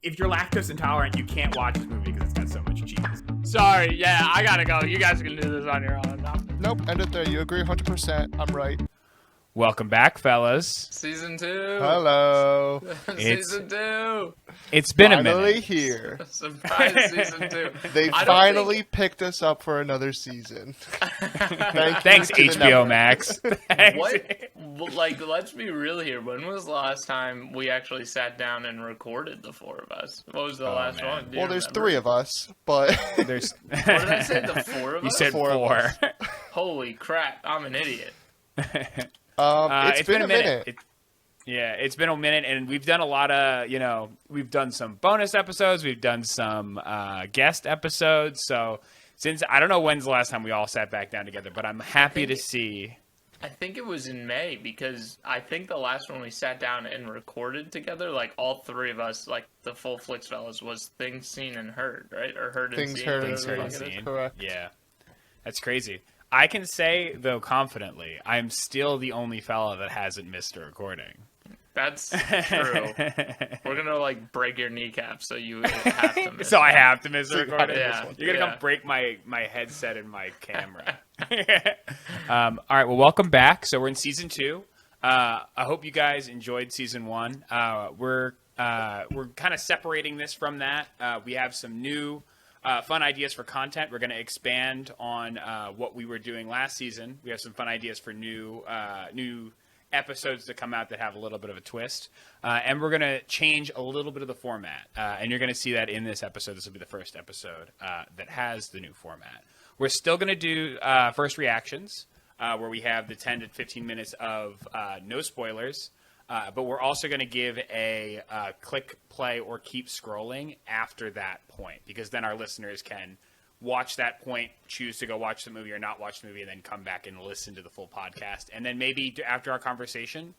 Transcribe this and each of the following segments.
if you're lactose intolerant, you can't watch this movie because it's got so much cheese. Sorry, yeah, I gotta go. You guys can do this on your own now. Nope, end it there. You agree 100%. I'm right. Welcome back, fellas. Season 2. Hello. Season 2. It's been a Finally minute. here. Surprise season 2. They I don't finally picked us up for another season. Thanks, to the HBO network. Max. Thanks. What? Like, let's be real here. When was the last time we actually sat down and recorded, the four of us? What was the last man. one? Do you Well, there's remember? 3 of us, but There's. What did I say? The 4 of You us? said Four of 4. us. Holy crap! I'm an idiot. it's been a minute. It's been a minute, and we've done a lot of, we've done some bonus episodes, we've done some guest episodes. So since I don't know when's the last time we all sat back down together, but I'm happy to see. I think it was in May, because I think the last one we sat down and recorded together, like all 3 of us, like the full Flicks fellas, was Things Seen and Heard, right? Or Heard and Things Seen. Heard whatever and the Heard fuck and it is. Seen. Correct. Yeah, that's crazy. I can say, though, confidently, I'm still the only fella that hasn't missed a recording. That's true. We're gonna like break your kneecap, so you have to miss So I it. have to miss a So you recording? gotta miss one. You're gonna Yeah. come break my headset and my camera. All right, well, welcome back. So we're in season 2. I hope you guys enjoyed season 1. We're kind of separating this from that. We have some new fun ideas for content. We're going to expand on what we were doing last season. We have some fun ideas for new episodes to come out that have a little bit of a twist. And we're going to change a little bit of the format. And you're going to see that in this episode. This will be the first episode that has the new format. We're still going to do first reactions, where we have the 10 to 15 minutes of no spoilers. But we're also going to give a click, play, or keep scrolling after that point, because then our listeners can watch that point, choose to go watch the movie or not watch the movie, and then come back and listen to the full podcast. And then maybe after our conversation,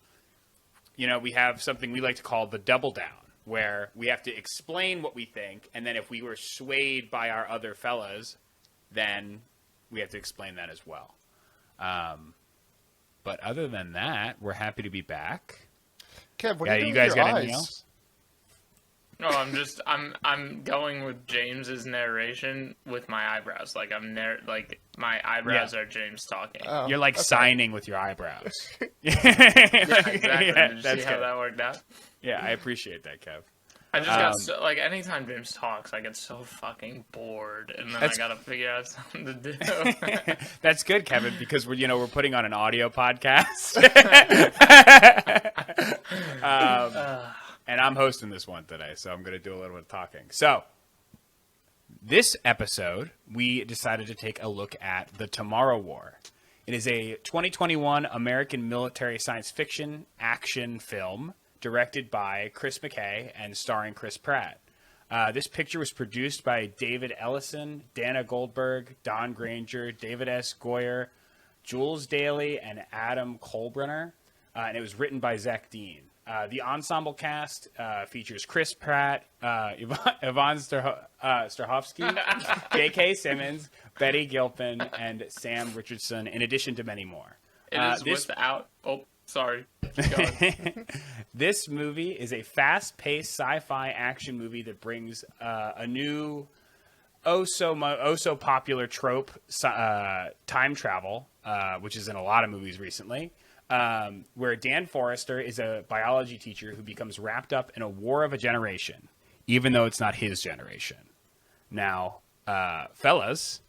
we have something we like to call the double down, where we have to explain what we think, and then if we were swayed by our other fellas, then we have to explain that as well. But other than that, we're happy to be back. Kev, what are you You doing guys with got your anything eyes? else? No, I'm going with James's narration with my eyebrows. Like like my eyebrows are James talking. Oh, You're like okay. signing with your eyebrows. Yeah, exactly. Yeah, Did you that's see how good. that worked out? Yeah, I appreciate that, Kev. I just got so, like, anytime James talks, I get so fucking bored, and then I That's- gotta figure out something to do. That's good, Kevin, because we're putting on an audio podcast. And I'm hosting this one today, so I'm going to do a little bit of talking. So, this episode, we decided to take a look at The Tomorrow War. It is a 2021 American military science fiction action film directed by Chris McKay and starring Chris Pratt. This picture was produced by David Ellison, Dana Goldberg, Don Granger, David S. Goyer, Jules Daly, and Adam Kolbrunner, and it was written by Zach Dean. The ensemble cast features Chris Pratt, Yvonne Strahovski, J.K. Simmons, Betty Gilpin, and Sam Richardson, in addition to many more. It is without. Oh, sorry. Keep going. This movie is a fast-paced sci-fi action movie that brings a new, so popular trope, time travel, which is in a lot of movies recently. Where Dan Forrester is a biology teacher who becomes wrapped up in a war of a generation, even though it's not his generation. Now, fellas,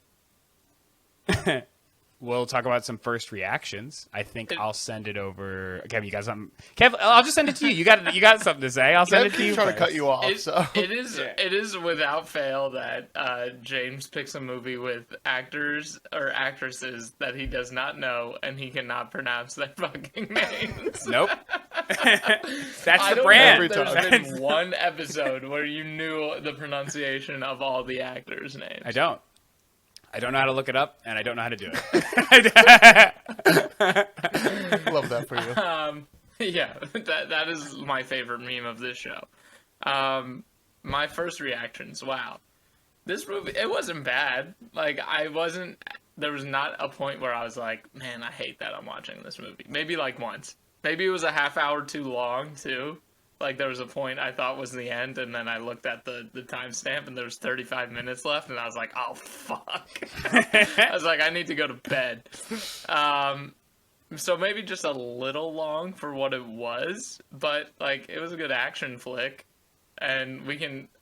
we'll talk about some first reactions. I think I'll send it over. Kev, you got something? Kev, I'll just send it to you. You got something to say? I'll send it to you. Kevin's trying to first. cut you off, so. It is without fail that James picks a movie with actors or actresses that he does not know, and he cannot pronounce their fucking names. Nope. That's I the don't brand. Every know if time. there's been one episode where you knew the pronunciation of all the actors' names. I don't know how to look it up, and I don't know how to do it. Love that for you. Yeah, that is my favorite meme of this show. My first reactions, wow. This movie, it wasn't bad. Like, there was not a point where I was like, man, I hate that I'm watching this movie. Maybe like once. Maybe it was a half hour too long, too. Like there was a point I thought was the end, and then I looked at the timestamp, and there was 35 minutes left, and I was like, oh fuck. I was like, I need to go to bed. So maybe just a little long for what it was, but like it was a good action flick. And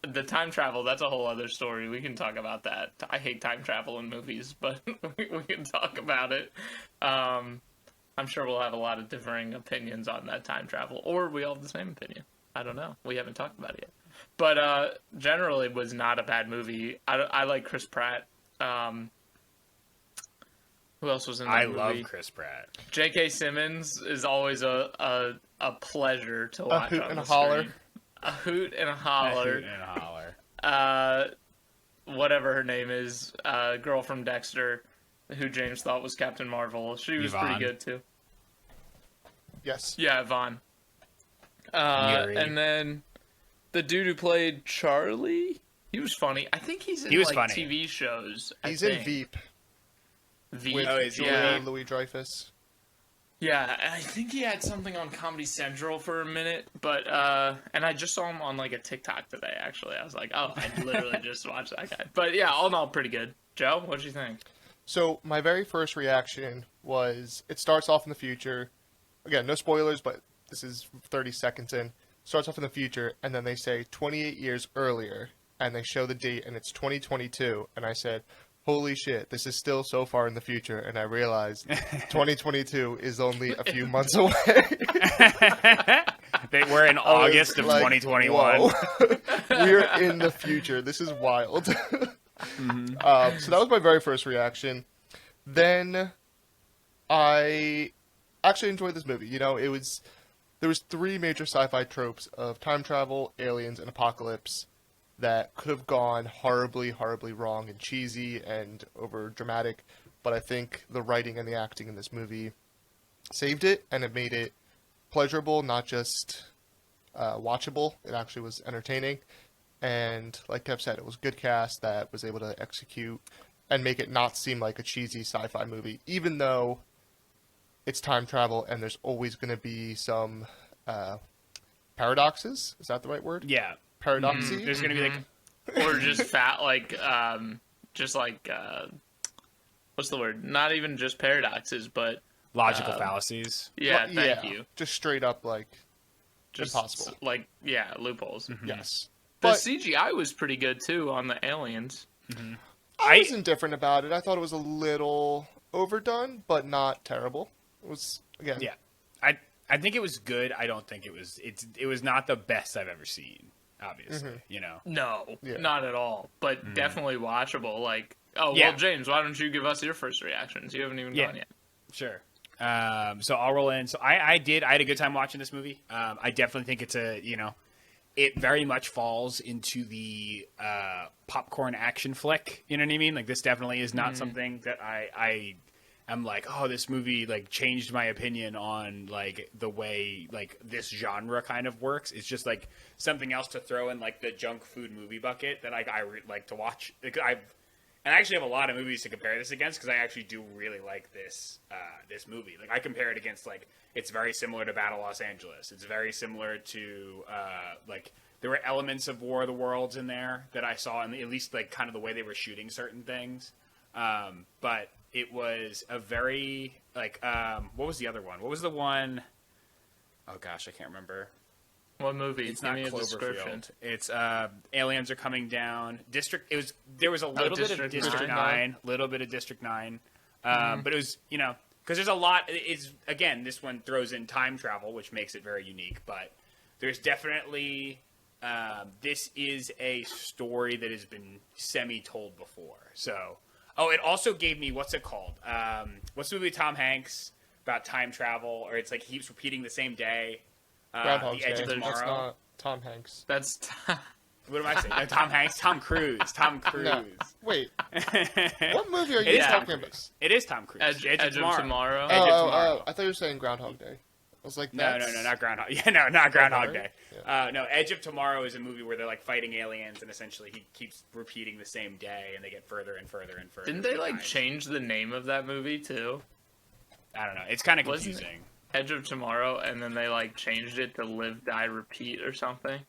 the time travel, that's a whole other story. We can talk about that. I hate time travel in movies, but we can talk about it. I'm sure we'll have a lot of differing opinions on that time travel, or we all have the same opinion. I don't know. We haven't talked about it yet. But generally, it was not a bad movie. I like Chris Pratt. Who else was in that movie? I love Chris Pratt. J.K. Simmons is always a pleasure to watch hoot on and the a holler. screen. A hoot and a holler. A hoot and a holler. Whatever her name is, girl from Dexter, who James thought was Captain Marvel. She was Yvonne. pretty good too. Yes. Yeah, Yvonne. Yuri. And then the dude who played Charlie, he was funny. I think he's in funny. TV shows. He's in Veep Veep. with Oh, is he? Julia Yeah. Louis-Dreyfus. Yeah, I think he had something on Comedy Central for a minute, but and I just saw him on like a TikTok today. Actually, I was like, oh, I literally just watched that guy. But yeah, all in all, pretty good. Joe, what'd you think? So my very first reaction was it starts off in the future. Again, no spoilers, but this is 30 seconds in. Starts off in the future, and then they say 28 years earlier, and they show the date, and it's 2022. And I said, holy shit, this is still so far in the future. And I realized 2022 is only a few months away. We're in August of like, 2021. whoa. We're in the future. This is wild. So that was my very first reaction. Then I actually enjoyed this movie. You know, there was three major sci-fi tropes of time travel, aliens, and apocalypse that could have gone horribly, horribly wrong and cheesy and over dramatic. But I think the writing and the acting in this movie saved it, and it made it pleasurable, not just watchable. It actually was entertaining. And like Kev said, it was a good cast that was able to execute and make it not seem like a cheesy sci-fi movie, even though it's time travel and there's always going to be some paradoxes. Is that the right word? Yeah. Paradoxy? There's going to be like... Or just what's the word? Not even just paradoxes, but logical fallacies. yeah, Well, thank you. Just straight up, like, Just impossible. like loopholes. Yes. The But CGI was pretty good too on the aliens. I was indifferent about it. I thought it was a little overdone, but not terrible. It was, again... Yeah. I think it was good. I don't think it was not the best I've ever seen, obviously, you know. No, Yeah. not at all. But definitely watchable. Like, Yeah. well, James, why don't you give us your first reactions? You haven't even gone yet. Sure. So I'll roll in. So I had a good time watching this movie. I definitely think it's it very much falls into the popcorn action flick. You know what I mean? Like, this definitely is not something that I am like, oh, this movie like changed my opinion on like the way like this genre kind of works. It's just like something else to throw in like the junk food movie bucket that I like to watch. Like, I actually have a lot of movies to compare this against because I actually do really like this this movie. Like, I compare it against, like, it's very similar to Battle Los Angeles. It's very similar to like, there were elements of War of the Worlds in there that I saw, and at least like kind of the way they were shooting certain things. But it was a very like what was the other one? What was the one? Oh gosh, I can't remember. What movie? It's Give not me a description. Cloverfield. It's aliens are coming down. There was a little bit of District District 9? 9, little bit of District 9. But it was, because there's a lot. It's, again, this one throws in time travel, which makes it very unique. But there's definitely this is a story that has been semi-told before. So, it also gave me, what's it called? What's the movie with Tom Hanks about time travel, or it's like he keeps repeating the same day? Groundhog's The Edge Day. of That's Tomorrow. not Tom Hanks. That's What am I saying? No, Tom Hanks? Tom Cruise. Tom Cruise. No. Wait, what movie are It you is Tom talking about? Cruise. It is Tom Cruise. Edge of Tomorrow. Edge of Tomorrow. I thought you were saying Groundhog Day. I was like, No, that's... not Groundhog. Yeah, no, not Groundhog Day. Yeah. No, Edge of Tomorrow is a movie where they're like fighting aliens, and essentially he keeps repeating the same day, and they get further and further and further. Didn't they like behind. change the name of that movie too? I don't know. It's kind of Wasn't it? confusing. Edge of Tomorrow, and then they like changed it to Live, Die, Repeat or something?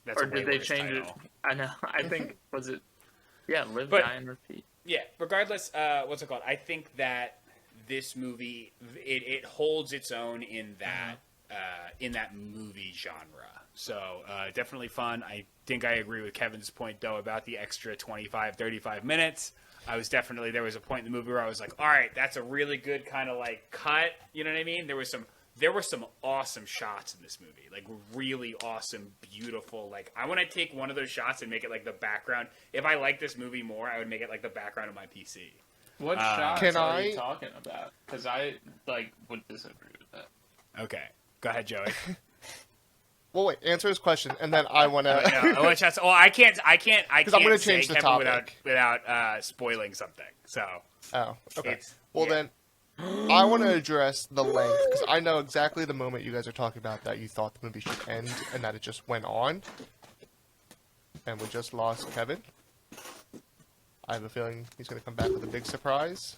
That's Or a way did they worse change title. it? I know. I think was it? Yeah, Live, But- Die, and Repeat. Yeah, regardless, what's it called? I think that this movie it holds its own in that movie genre. So definitely fun. I think I agree with Kevin's point though about the extra 25, 35 minutes. There was a point in the movie where I was like, all right, that's a really good kind of like cut. You know what I mean? There were some awesome shots in this movie, like really awesome, beautiful. Like I want to take one of those shots and make it like the background. If I like this movie more, I would make it like the background of my PC. What shots Can are I- you talking about? Because I like would disagree with that. Okay, go ahead, Joey. Well, wait. Answer his question, and then I want No, to. what shots? Well, I can't. I'm gonna say change the Kevin topic. without spoiling something. So Oh, okay. it's- Well, yeah. then, I want to address the length because I know exactly the moment you guys are talking about that you thought the movie should end and that it just went on. And we just lost Kevin. I have a feeling he's going to come back with a big surprise.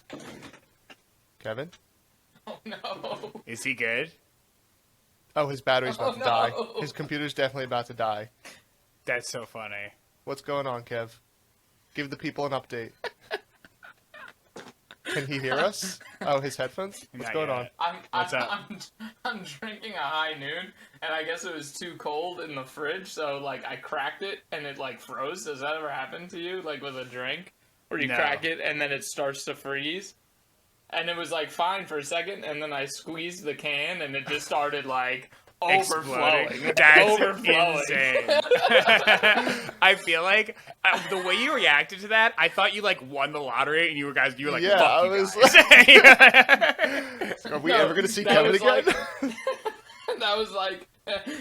Kevin? Oh no! Is he good? Oh, his battery's about Oh, to die. no. His computer's definitely about to die. That's so funny. What's going on, Kev? Give the people an update. Can he hear us? Oh, his headphones? What's Not going yet. on? What's up? I'm drinking a high noon, and I guess it was too cold in the fridge, so like I cracked it and it like froze. Does that ever happen to you, like with a drink, where you No. crack it and then it starts to freeze? And it was like fine for a second, and then I squeezed the can, and it just started like overflowing. Exploding. That's Overflowing. insane. I feel like the way you reacted to that, I thought you like won the lottery, and you were like, Yeah, fuck I you was guys. Are we No, ever going to see that Kevin was again? like- That was like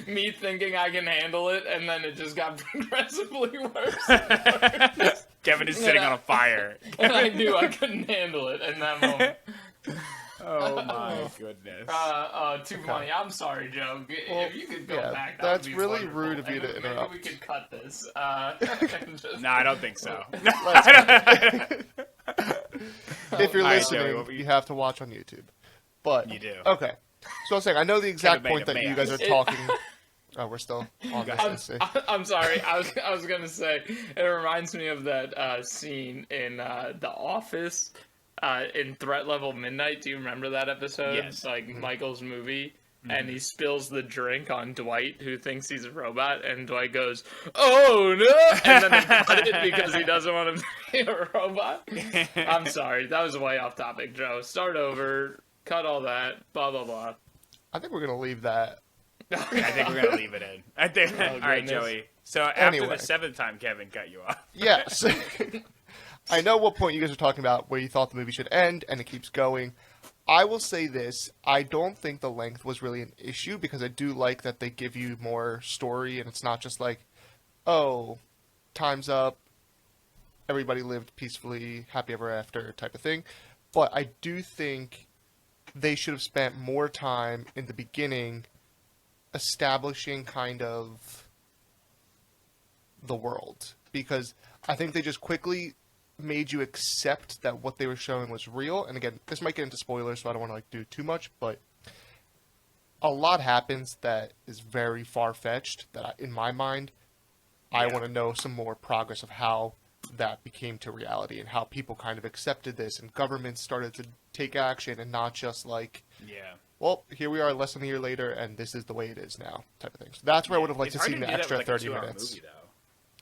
me thinking I can handle it, and then it just got progressively worse. Kevin is sitting on a fire. And I knew I couldn't handle it in that moment. Oh my goodness. Too funny. I'm sorry, Joe. Well, If you could go yeah, back, that that's would be really wonderful. rude of you And to maybe interrupt. we could cut this. And just- No, I don't think so. If you're All right, listening, Joey, what were you- you have to watch on YouTube. But You do. Okay. So I was saying, I know the exact Kevin made point that it, you man. guys are talking. Oh, we're still on this. I see. I'm sorry. I was gonna say it reminds me of that scene in The Office, in Threat Level Midnight. Do you remember that episode? Yes. Like Michael's movie, and he spills the drink on Dwight, who thinks he's a robot, and Dwight goes, "Oh no!" And then they cut it because he doesn't want to be a robot. I'm sorry. That was way off topic, Joe. Start over. Cut all that. Blah blah blah. I think we're gonna leave that. I think we're gonna leave it in. I think. Oh, All right, goodness. Joey. So after Anyway. the seventh time Kevin cut you off. Yes. I know what point you guys are talking about where you thought the movie should end and it keeps going. I will say this, I don't think the length was really an issue because I do like that they give you more story and it's not just like, oh, time's up, everybody lived peacefully, happy ever after type of thing. But I do think they should have spent more time in the beginning establishing kind of the world because I think they just quickly made you accept that what they were showing was real. And again, this might get into spoilers, so I don't want to like do too much, but a lot happens that is very far fetched. That in my mind, I Yeah. want to know some more progress of how that became to reality and how people kind of accepted this and governments started to take action and not just like, Yeah. well, here we are less than a year later and this is the way it is now type of thing. So that's where I would have liked It's to hard see the do that extra with, like, a 30 2-hour minutes. Movie, though.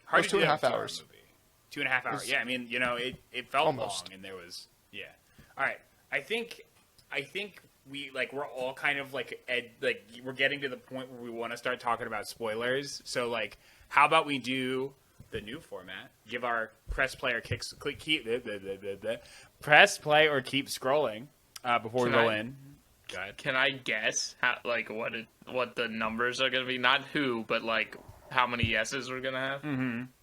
Hard was to do that 2.5 with a 2-hour hours. movie. 2.5 hours. was- Yeah, I mean, it felt Almost. long, and there was All right, I think we're all kind of like we're getting to the point where we want to start talking about spoilers. So like, how about we do the new format? Give our press play or press play or keep scrolling before we Can go I- in. Go ahead. Can I guess how, like what the numbers are gonna be? Not who, but like how many yeses we're gonna have,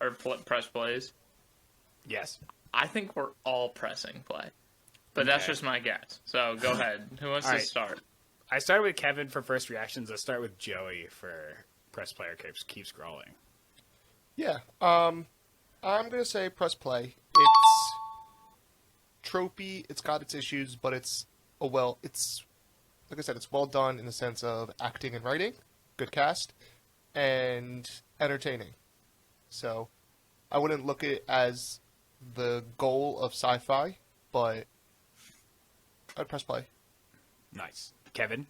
or press plays. Yes. I think we're all pressing play, but that's Okay. just my guess. So go ahead. Who wants All to right. start? I started with Kevin for first reactions. Let's start with Joey for press play or keep scrolling. Yeah. I'm gonna say press play. It's tropey. It's got its issues, but it's like I said, it's well done in the sense of acting and writing, good cast, and entertaining. So I wouldn't look at it as the goal of sci-fi, but I'd press play. Nice. Kevin?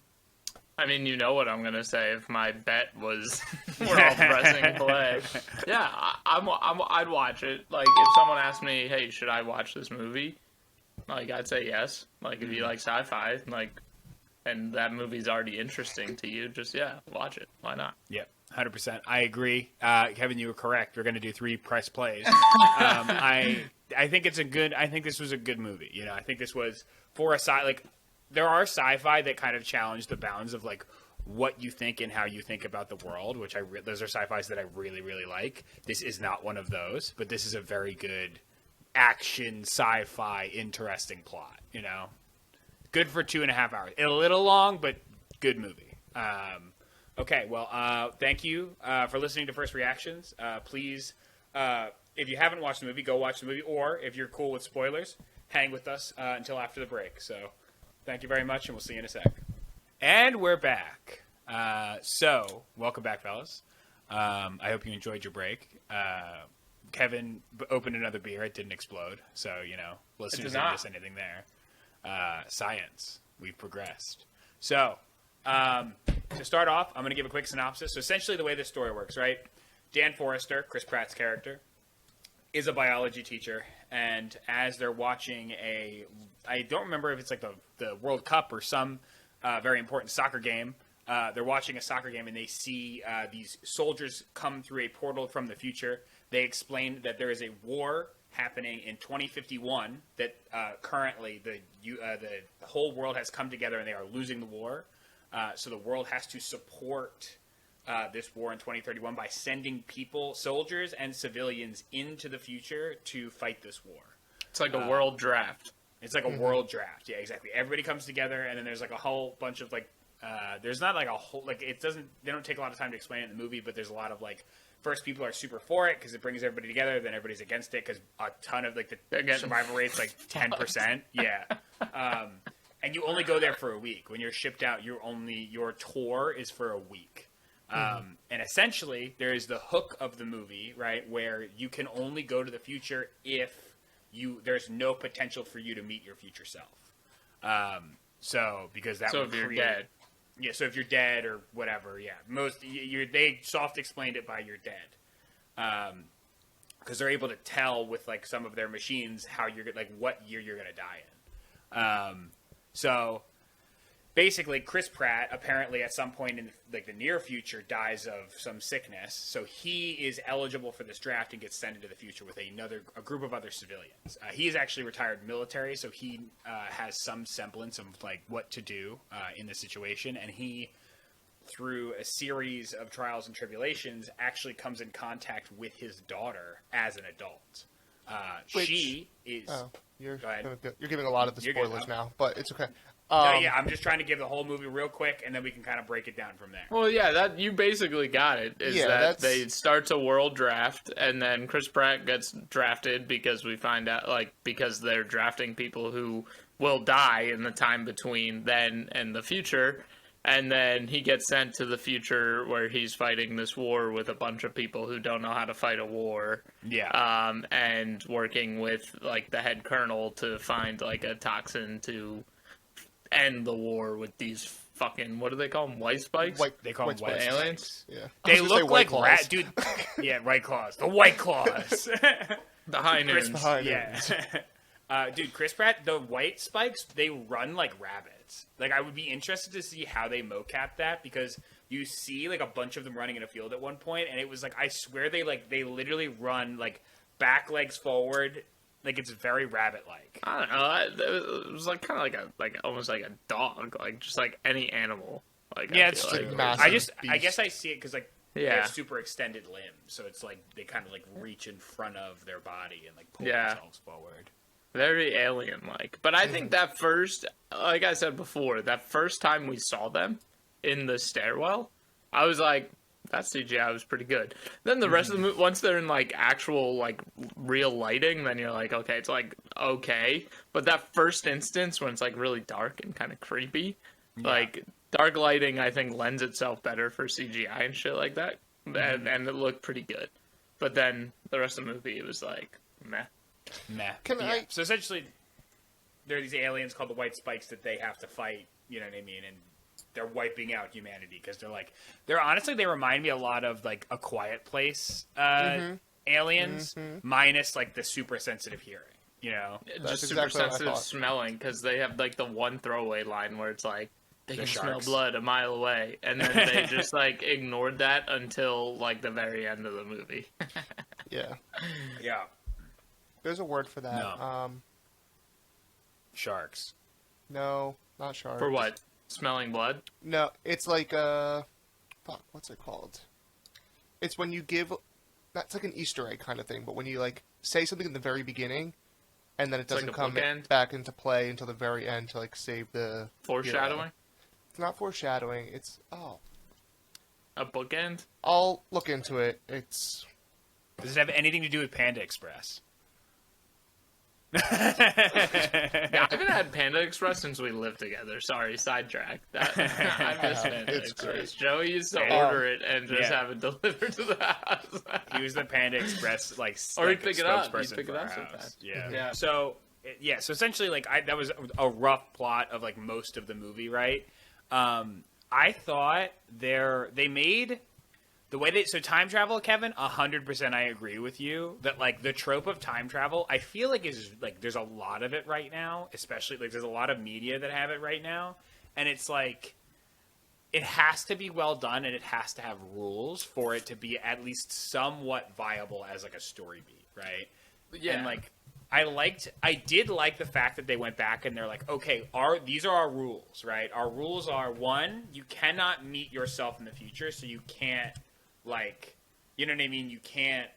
I mean, you know what I'm gonna say if my bet was we're all pressing play. Yeah, I'd watch it. Like, if someone asked me, "Hey, should I watch this movie?" Like, I'd say yes. Like, if you like sci-fi, like, and that movie's already interesting to you, just watch it. Why not? Yep, 100%. I agree. Kevin, you were correct. We're going to do 3 press plays. I think it's a good. I think this was a good movie. You know, I think this was for a like. There are sci-fi that kind of challenge the bounds of like what you think and how you think about the world, which those are sci-fis that I really, really like. This is not one of those, but this is a very good action sci-fi interesting plot. You know, good for 2.5 hours. A little long, but good movie. Okay, well, thank you for listening to First Reactions. Please, if you haven't watched the movie, go watch the movie, or if you're cool with spoilers, hang with us until after the break. So thank you very much, and we'll see you in a sec. And we're back. So, welcome back, fellas. I hope you enjoyed your break. Kevin opened another beer. It didn't explode. So, you know, listeners didn't miss anything there. Science. We've progressed. So, to start off, I'm going to give a quick synopsis. So, essentially, the way this story works, right? Dan Forrester, Chris Pratt's character, is a biology teacher, and as they're watching I don't remember if it's like the World Cup or some very important soccer game. They're watching a soccer game, and they see these soldiers come through a portal from the future. They explain that there is a war happening in 2051 that currently the whole world has come together, and they are losing the war. So the world has to support this war in 2031 by sending soldiers and civilians into the future to fight this war. It's like a world draft. It's like a world draft. Yeah, exactly. Everybody comes together, and then there's like a whole bunch of like, there's not like a whole, like they don't take a lot of time to explain it in the movie, but there's a lot of like, first people are super for it because it brings everybody together, then everybody's against it because a ton of like the survival rate's like 10%. Yeah. And you only go there for a week. When you're shipped out, your tour is for a week. And essentially, there is the hook of the movie, right, where you can only go to the future if there's no potential for you to meet your future self. Because that would if you're create, dead. Yeah, so if you're dead or whatever, yeah. They soft explained it by you're dead. Because they're able to tell with like some of their machines how you're like what year you're going to die in. So basically, Chris Pratt apparently at some point in like the near future dies of some sickness, so he is eligible for this draft and gets sent into the future with a group of other civilians. He is actually retired military, so he has some semblance of like what to do in this situation, and he, through a series of trials and tribulations, actually comes in contact with his daughter as an adult. She is. Oh, you're Go ahead. you're giving a lot of the You're good. spoilers now, but it's okay. Yeah, I'm just trying to give the whole movie real quick, and then we can kind of break it down from there. Well, yeah, that you basically got it. They start a world draft, and then Chris Pratt gets drafted because we find out, like, because they're drafting people who will die in the time between then and the future, and then he gets sent to the future where he's fighting this war with a bunch of people who don't know how to fight a war. Yeah. And working with like the head colonel to find like a toxin to end the war with these fucking, what do they call them? White spikes? They call them white aliens? Yeah. They look like Claws. rat, dude. Yeah, White Claws. The White Claws. The high Chris, noons. yeah. Dude, Chris Pratt, the white spikes, they run like rabbits. Like, I would be interested to see how they mocap that, because you see like a bunch of them running in a field at one point, and it was like, I swear they literally run like back legs forward. Like, it's very rabbit-like. I don't know. It was like kind of like almost like a dog, like just like any animal. Like, Yeah, I it's feel true. like. Massive I guess I see it because like they Yeah. have super extended limbs, so it's like they kind of like reach in front of their body and like pull Yeah. themselves forward. Very alien-like. But I think that first, like I said before, that first time we saw them in the stairwell, I was like, that CGI was pretty good. Then the rest of the movie, once they're in like actual like real lighting, then you're like, okay, it's like okay. But that first instance when it's like really dark and kind of creepy, Like dark lighting, I think lends itself better for CGI and shit like that, and it looked pretty good. But then the rest of the movie, it was like meh. So essentially, there are these aliens called the White Spikes that they have to fight. You know what I mean? And they're wiping out humanity because they're honestly, they remind me a lot of like A Quiet Place aliens, minus like the super sensitive hearing. You know, Just exactly super what I sensitive thought. smelling because they have like the one throwaway line where it's like they can smell sharks. blood a mile away, and then they just like ignored that until like the very end of the movie. Yeah. Yeah, There's a word for that. No. Sharks. No, not sharks. For what? Smelling blood? No, it's like fuck, what's it called? It's when you give, that's like an Easter egg kind of thing, but when you like say something in the very beginning, and then it like doesn't a come bookend? back into play until the very end to like save the Foreshadowing? hero. It's not foreshadowing. It's A bookend? I'll look into it. It's Does it have anything to do with Panda Express? Yeah, I haven't had Panda Express since we lived together. Sorry, sidetrack. I miss Panda It's Express. great. Joey used to Um, order it and just yeah. have it delivered to the house. He was the Panda Express Or like he'd pick it up. He'd spokesperson pick it for up our sometimes. house. Yeah. Yeah. So essentially, like that was a rough plot of like most of the movie, right? I thought they made the way so time travel, Kevin, 100%. I agree with you that like the trope of time travel, I feel like is like there's a lot of it right now, especially like there's a lot of media that have it right now, and it's like it has to be well done and it has to have rules for it to be at least somewhat viable as like a story beat, right? Yeah. And like I did like the fact that they went back and they're like, okay, these are our rules, right? Our rules are, one, you cannot meet yourself in the future, so you can't like, you know what I mean? You can't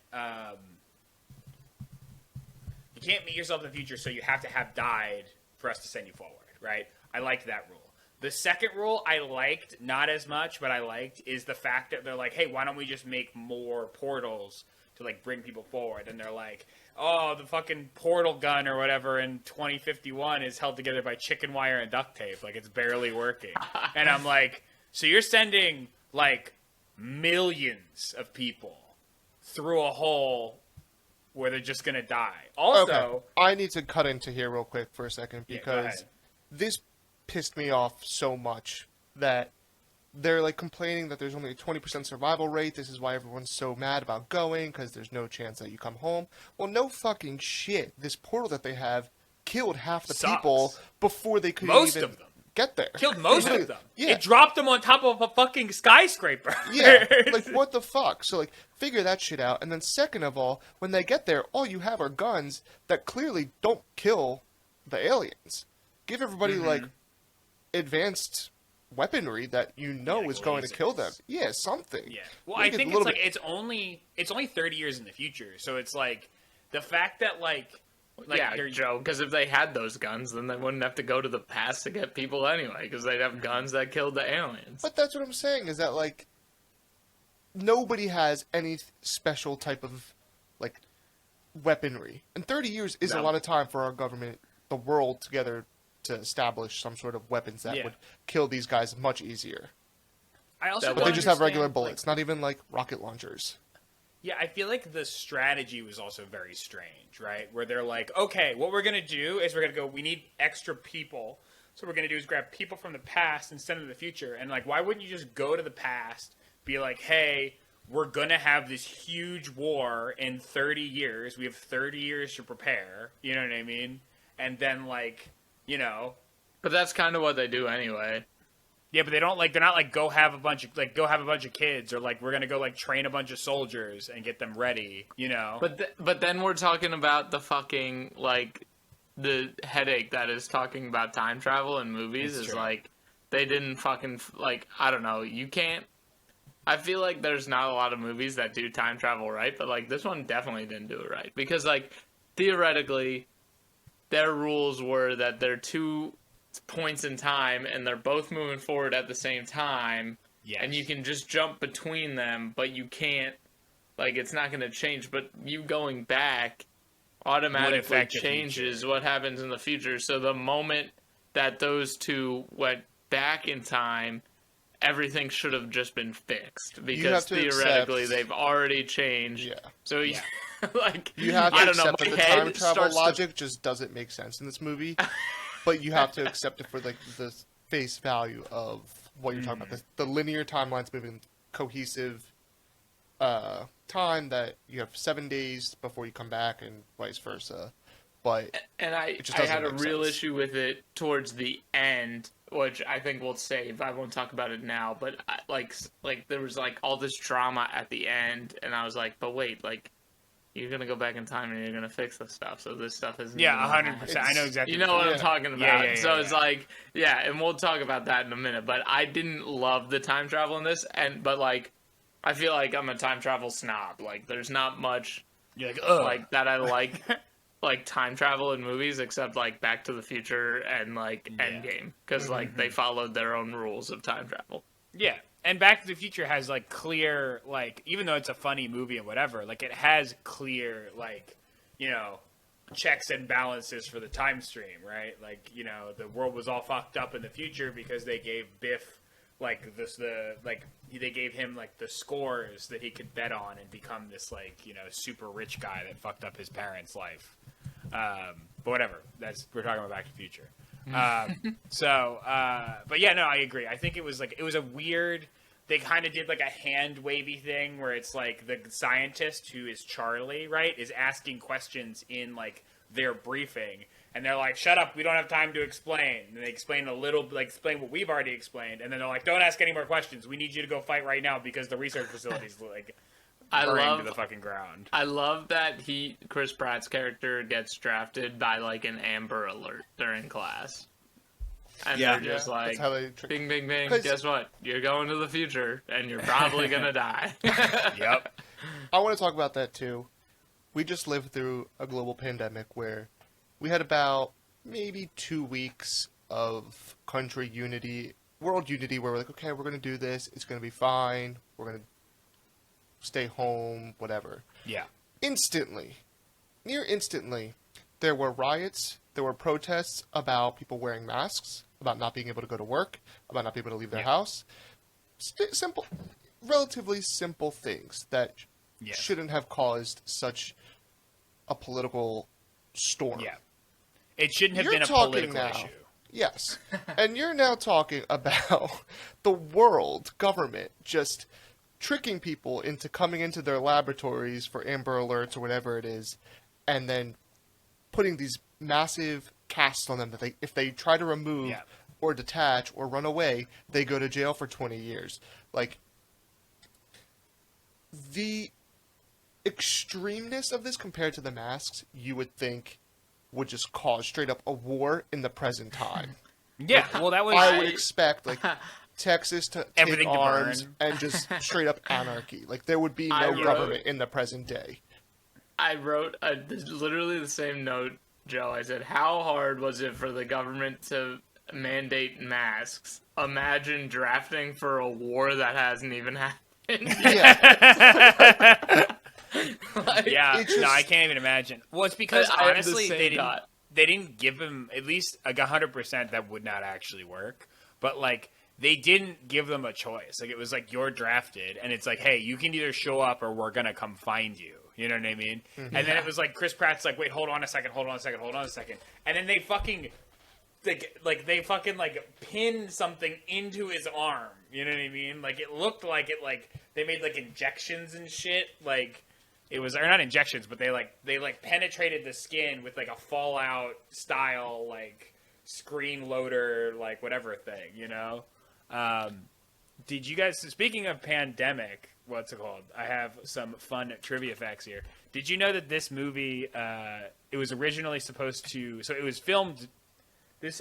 meet yourself in the future, so you have to have died for us to send you forward, right? I liked that rule. The second rule I liked, not as much, but I liked, is the fact that they're like, hey, why don't we just make more portals to like bring people forward? And they're like, oh, the fucking portal gun or whatever in 2051 is held together by chicken wire and duct tape. Like, it's barely working. And I'm like, so you're sending like millions of people through a hole where they're just gonna die. Also, okay. I need to cut into here real quick for a second Yeah, go because ahead. this pissed me off so much that they're like complaining that there's only a 20% survival rate. This is why everyone's so mad about going, because there's no chance that you come home. Well, no fucking shit. This portal that they have killed half the Sucks. people before they could Most even of them. get there. Killed most Literally, of them. Yeah. It dropped them on top of a fucking skyscraper. Yeah, like what the fuck? So like figure that shit out. And then second of all, when they get there, all you have are guns that clearly don't kill the aliens. Give everybody like advanced weaponry that you know Yeah, is going to kill them. lasers. Yeah, something. Yeah. Well, Make I it think a it's little like it's only 30 years in the future. So it's like the fact that like yeah, they're- Joe, because if they had those guns, then they wouldn't have to go to the past to get people anyway, because they'd have guns that killed the aliens. But that's what I'm saying is that like nobody has any special type of like weaponry. And 30 years is a No. lot of time for our government, the world together to establish some sort of weapons that Yeah. would kill these guys much easier. I also But But don't they just have regular understand, bullets, not even like rocket launchers. Yeah, I feel like the strategy was also very strange, right? Where they're like, okay, what we're going to do is we're going to go, we need extra people. So what we're going to do is grab people from the past and send them to the future. And, like, why wouldn't you just go to the past, be like, hey, we're going to have this huge war in 30 years. We have 30 years to prepare. You know what I mean? And then, like, you know. But that's kind of what they do anyway. Yeah, but they're not like go have a bunch of kids, or like we're gonna go like train a bunch of soldiers and get them ready, you know. But then we're talking about the fucking like the headache that is talking about time travel in movies It's is true. like they didn't fucking like I don't know, you can't. I feel like there's not a lot of movies that do time travel right, but like this one definitely didn't do it right because like theoretically their rules were that they're two points in time and they're both moving forward at the same time. Yes. And you can just jump between them, but you can't, like, it's not going to change. But you going back automatically affect the changes future. what happens in the future. So the moment that those two went back in time, everything should have just been fixed have because to theoretically accept- they've already changed. Yeah. So Yeah. like You have to I don't know, accept my that the head time travel starts to- logic just doesn't make sense in this movie. But you have to accept it for like the face value of what you're talking about. The linear timeline's moving cohesive time that you have 7 days before you come back and vice versa. But And I just had doesn't a make real sense. issue with it towards the end, which I think we'll save. I won't talk about it now, but like there was like all this drama at the end, and I was like, but wait, like you're gonna go back in time and you're gonna fix this stuff, so this stuff isn't. Yeah, even gonna 100%. happen. I know exactly. You know what Yeah. I'm talking about. Yeah, so yeah, it's yeah. like, yeah, and we'll talk about that in a minute. But I didn't love the time travel in this, but like, I feel like I'm a time travel snob. Like, there's not much You're like, ugh. like that I like time travel in movies, except like Back to the Future and like Yeah. Endgame, because like they followed their own rules of time travel. Yeah, and Back to the Future has like clear, like, even though it's a funny movie and whatever, like it has clear, like, you know, checks and balances for the time stream, right? Like, you know, the world was all fucked up in the future because they gave Biff like they gave him like the scores that he could bet on and become this, like, you know, super rich guy that fucked up his parents' life. But whatever, we're talking about Back to the Future. But yeah, no, I agree. I think it was a weird. They kind of did like a hand wavy thing where it's like the scientist who is Charlie, right, is asking questions in like their briefing, and they're like, "Shut up, we don't have time to explain." And they explain explain what we've already explained, and then they're like, "Don't ask any more questions. We need you to go fight right now because the research facility's like burned to the fucking ground." I love that Chris Pratt's character gets drafted by like an Amber Alert during class. And Yeah. they're just Yeah, like, that's how they trick- bing, bing, bing, 'Cause- guess what? You're going to the future, and you're probably going to die. Yep. I want to talk about that too. We just lived through a global pandemic where we had about maybe 2 weeks of country unity, world unity, where we're like, okay, we're going to do this. It's going to be fine. We're going to stay home, whatever. Yeah. Near instantly, there were riots, there were protests about people wearing masks, about not being able to go to work, about not being able to leave their Yeah. house. Simple, relatively simple things that Yeah. shouldn't have caused such a political storm. Yeah. It shouldn't have You're been a talking political now. issue. Yes. And you're now talking about the world government just tricking people into coming into their laboratories for Amber Alerts or whatever it is, and then putting these massive casts on them that if they try to remove Yeah. or detach or run away, they go to jail for 20 years. Like, the extremeness of this compared to the masks, you would think would just cause straight up a war in the present time. Yeah. Well, that was. I would expect like Texas to take Everything to arms burn. and just straight up anarchy. Like there would be I no wrote- government in the present day. I wrote literally the same note, Joe. I said, how hard was it for the government to mandate masks? Imagine drafting for a war that hasn't even happened. Yeah, Like, Yeah, It just- no, I can't even imagine. Well, it's because I have the honestly, same thought. they didn't give him at least like 100%. That would not actually work, but like they didn't give them a choice. Like it was like you're drafted, and it's like, hey, you can either show up or we're gonna come find you. You know what I mean? And then it was like Chris Pratt's like, wait, hold on a second, and then they fucking. They fucking pin something into his arm. You know what I mean? Like it looked like they made like injections and shit. Like it was, or not injections, but they penetrated the skin with like a Fallout style like screen loader like whatever thing. You know? Did you guys? Speaking of pandemic, what's it called? I have some fun trivia facts here. Did you know that this movie? It was originally supposed to. So it was filmed. It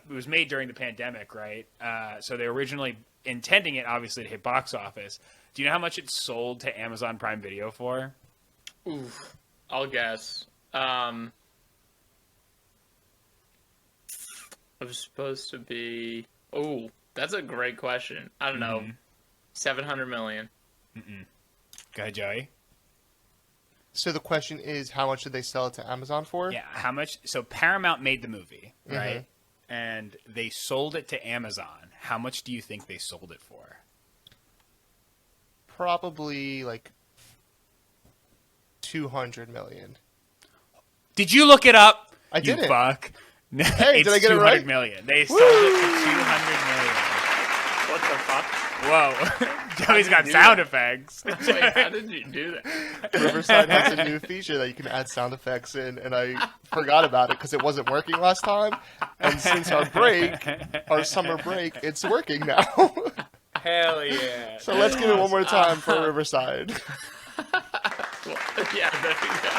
was made during the pandemic, right? So they were originally intending it, obviously, to hit box office. Do you know how much it sold to Amazon Prime Video for? Oof. I'll guess. It was supposed to be. Oh, that's a great question. I don't know. 700 million. Go ahead, Joey. So the question is, how much did they sell it to Amazon for? Yeah, how much? So Paramount made the movie, right? and they sold it to Amazon, how much do you think they sold it for? Probably like 200 million. Did you look it up? I you didn't. Fuck. No, Hey, it's did I get it 200 right? million. They sold it for 200 What the fuck? million. Whoa. Joey's got do sound that? effects. Wait, how did you do that? Riverside has a new feature that you can add sound effects in, and I forgot about it because it wasn't working last time. And since our summer break, it's working now. Hell yeah. So let's give it one more time for Riverside. Well, yeah, there you go.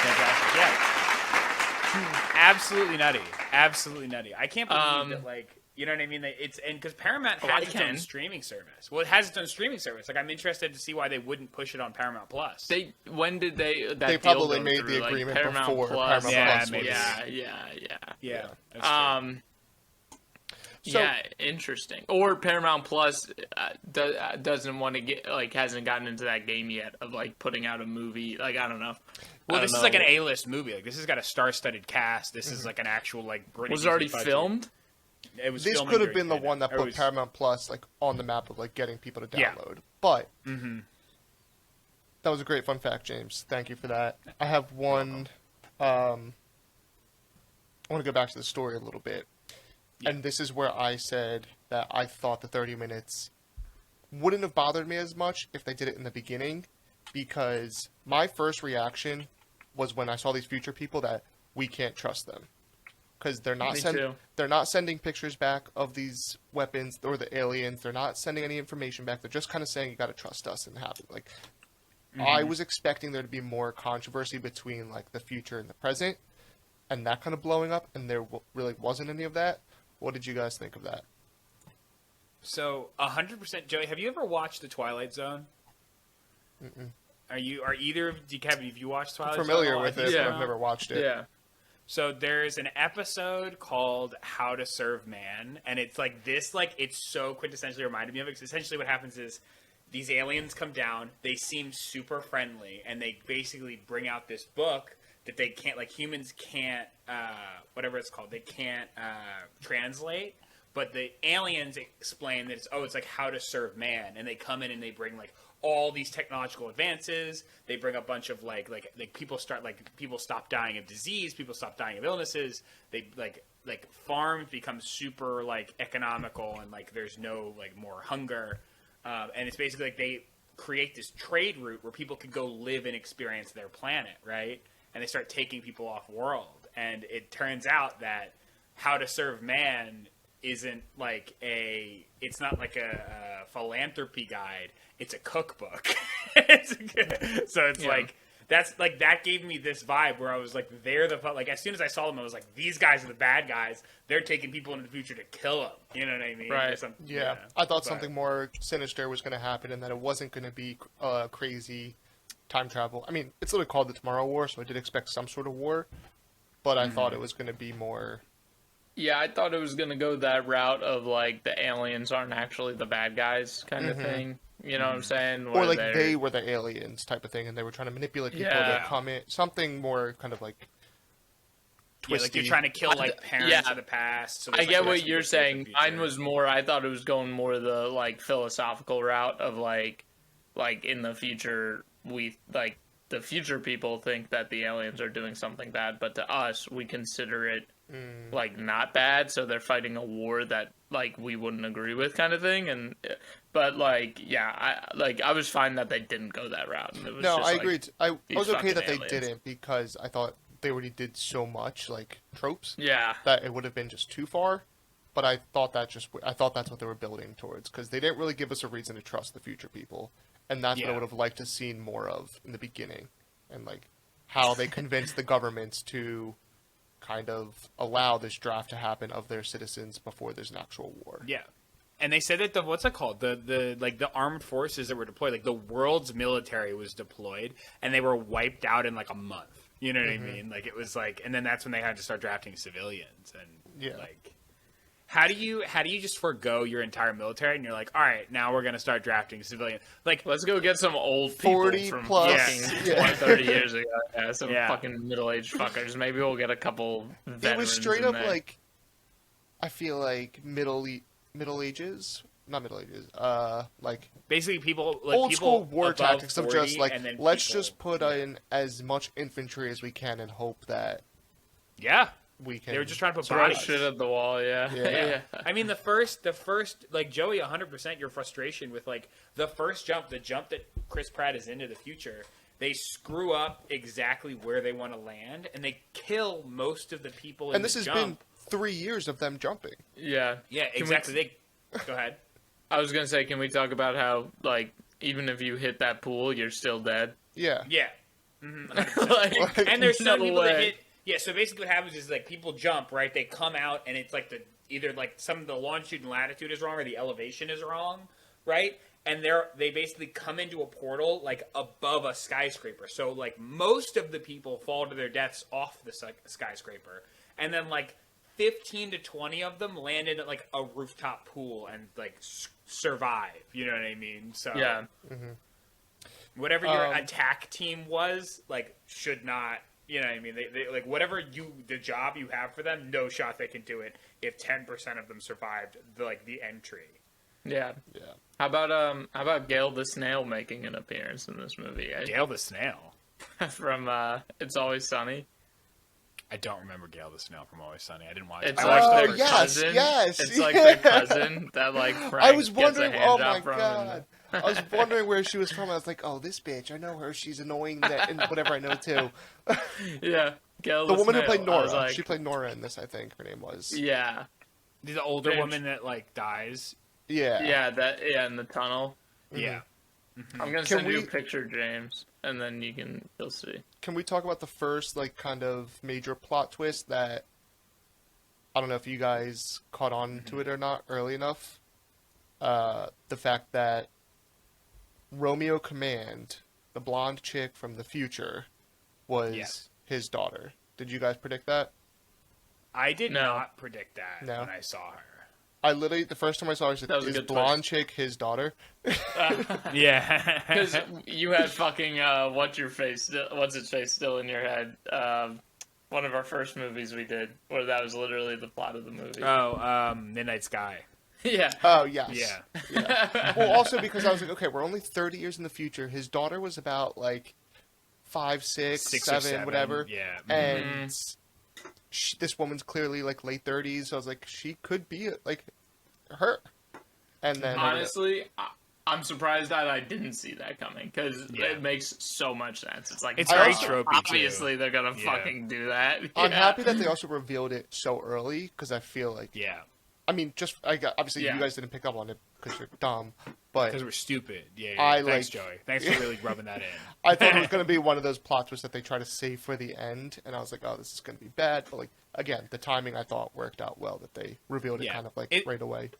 Fantastic. Yeah. Absolutely nutty. Absolutely nutty. I can't believe that, like, you know what I mean? It's and because Paramount I has its own can. streaming service. Well, it has its own streaming service. Like, I'm interested to see why they wouldn't push it on Paramount Plus. When did they? That They deal probably go made through, the like, agreement Paramount before Plus. Paramount Yeah, Plus maybe. was. Yeah. That's true. So- Yeah, interesting. Or Paramount Plus doesn't want to get hasn't gotten into that game yet of like putting out a movie. Like I don't know. Well, I this don't is like know. an A-list movie. Like, this has got a star-studded cast. This is like an actual like British. Was it already budget. filmed? It was. This filming could have during been the pandemic. one that It put was- Paramount Plus like on the map of like getting people to Yeah. download. But that was a great fun fact, James. Thank you for that. I have one. I want to go back to the story a little bit, and this is where I said that I thought the 30 minutes wouldn't have bothered me as much if they did it in the beginning, because my first reaction was when I saw these future people that we can't trust them. Because they're not Me too. they're not sending pictures back of these weapons or the aliens. They're not sending any information back. They're just kind of saying you got to trust us and have it. Like, I was expecting there to be more controversy between like the future and the present, and that kind of blowing up. And there really wasn't any of that. What did you guys think of that? So 100%, Joey. Have you ever watched The Twilight Zone? Are either of you, Kevin? Have you watched Twilight Zone? Familiar at all? with I it, think Yeah. but I've never watched it. Yeah. So there's an episode called How to Serve Man, and it's like this, like it's so quintessentially reminded me of it. 'Cause essentially what happens is these aliens come down, they seem super friendly, and they basically bring out this book that they can't, like humans can't, whatever it's called, they can't translate. But the aliens explain that it's like how to serve man, and they come in and they bring like all these technological advances. They bring a bunch of like people stop dying of disease, people stop dying of illnesses. They like farms become super like economical, and like there's no like more hunger. And it's basically like they create this trade route where people can go live and experience their planet, right? And they start taking people off world. And it turns out that How to Serve Man isn't like it's not like a philanthropy guide. It's a cookbook. So it's Yeah. like that's like that gave me this vibe where I was like, they're the like as soon as I saw them, I was like, these guys are the bad guys. They're taking people into the future to kill them. You know what I mean? Right. Or something. Yeah, I thought But- something more sinister was going to happen, and that it wasn't going to be crazy time travel. I mean, it's literally called the Tomorrow War, so I did expect some sort of war, but I thought it was going to be more. Yeah, I thought it was gonna go that route of like the aliens aren't actually the bad guys kind of thing. You know what I'm saying? Or Where like they're- they were the aliens type of thing, and they were trying to manipulate people Yeah. to come in. Something more kind of like Yeah, twisty. like you're trying to kill like parents yeah. of the past. So I there's, get like, what rescue you're people in the saying. future. Mine was more. I thought it was going more the like philosophical route of like in the future the future people think that the aliens are doing something bad, but to us we consider it like not bad. So they're fighting a war that like we wouldn't agree with, kind of thing. And but like yeah, I was fine that they didn't go that route. And it was No, just, I like, agreed. I these was okay fucking that they aliens. didn't, because I thought they already did so much like tropes Yeah. that it would have been just too far. But I thought that's what they were building towards, because they didn't really give us a reason to trust the future people, and that's what I Yeah. would have liked to seen more of in the beginning, and like how they convinced the governments to kind of allow this draft to happen of their citizens before there's an actual war. Yeah. And they said that the what's it called? The armed forces that were deployed, like the world's military was deployed, and they were wiped out in like a month. You know what I mean? Like it was like, and then that's when they had to start drafting civilians, and Yeah. like, How do you just forego your entire military and you're like, all right, now we're gonna start drafting civilian? Like, Let's go get some old people 40 from plus, fucking yeah. 20, 30 years ago. Yeah, some Yeah. fucking middle-aged fuckers. Maybe we'll get a couple veterans. It was straight in up there. like, I feel like Middle Ages, not Middle Ages, like basically people like old people school war above tactics of 40, just like, and then let's people- just put in as much infantry as we can and hope that yeah. we can. They were just trying to put throw bodies. shit at the wall. Yeah. Yeah. I mean, the first, like Joey, 100% your frustration with like the first jump, the jump that Chris Pratt is into the future. They screw up exactly where they want to land, and they kill most of the people in and this the has jump. been 3 years of them jumping. Yeah. Yeah, Can we- exactly. They go ahead. I was gonna say, can we talk about how like even if you hit that pool, you're still dead? Yeah. Yeah, Like, and there's some no people that way. hit. Yeah, so basically what happens is like people jump, right? They come out and it's like either like some of the longitude and latitude is wrong or the elevation is wrong, right? And they basically come into a portal like above a skyscraper. So like most of the people fall to their deaths off the skyscraper, and then like 15 to 20 of them landed at like a rooftop pool and like survive. You know what I mean? So Yeah. whatever your attack team was, like, should not, you know what I mean? They like, whatever the job you have for them, no shot they can do it if 10% of them survived, the entry. Yeah. Yeah. How about Gail the Snail making an appearance in this movie? Gail the Snail. From It's Always Sunny. I don't remember Gail the Snail from Always Sunny. I didn't watch It's it. like Oh, their yes, cousin. yes, It's like yeah. their cousin that like Frank I was gets a wondering. hand Oh job my from. god! I was wondering where she was from. I was like, "Oh, this bitch! I know her. She's annoying." And whatever I know too. Yeah, Gail The woman who Snail. played I Nora. was like, She played Nora in this. I think her name was. Yeah, The older Bitch. woman that, like, dies. Yeah. yeah, in the tunnel. Yeah. I'm gonna Can send you a we- picture, James, and then you'll see. Can we talk about the first like kind of major plot twist that I don't know if you guys caught on to it or not early enough? The fact that Romeo Command, the blonde chick from the future, was Yes. his daughter. Did you guys predict that? I did No. not predict that No. when I saw her. I literally, the first time I saw her, I said, That was a is good blonde chick his daughter? Yeah. Because you had fucking what's its face still in your head. One of our first movies we did, where that was literally the plot of the movie. Midnight Sky. Yeah. Oh, yes. Yeah. Yeah. Well, also because I was like, okay, we're only 30 years in the future. His daughter was about, like, 5, 6, 6 or 7, whatever. Yeah. And this woman's clearly, like, late 30s. So I was like, she could be, like, her. And then... Honestly, I'm surprised that I didn't see that coming because Yeah. it makes so much sense. It's like It's very also- tropey, too. obviously they're gonna Yeah. fucking do that. I'm Yeah. happy that they also revealed it so early because I feel like... Yeah. I mean, obviously Yeah. you guys didn't pick up on it because you're dumb. But Because we're stupid. Yeah. I Thanks, like- Joey. Thanks for really rubbing that in. I thought it was going to be one of those plot twists that they try to save for the end. And I was like, oh, this is going to be bad. But, like, again, the timing I thought worked out well that they revealed it Yeah. kind of, like, It- right away.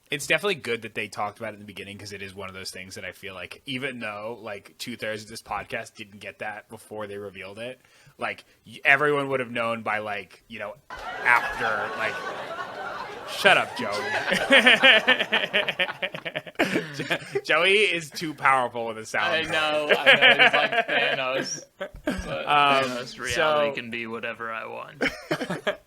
It's definitely good that they talked about it in the beginning because it is one of those things that I feel like, even though like 2/3 of this podcast didn't get that before they revealed it, like everyone would have known by like, you know, after like. Shut up, Joey. Joey is too powerful with a sound. I know. He's like Thanos. But Thanos reality so- can be whatever I want.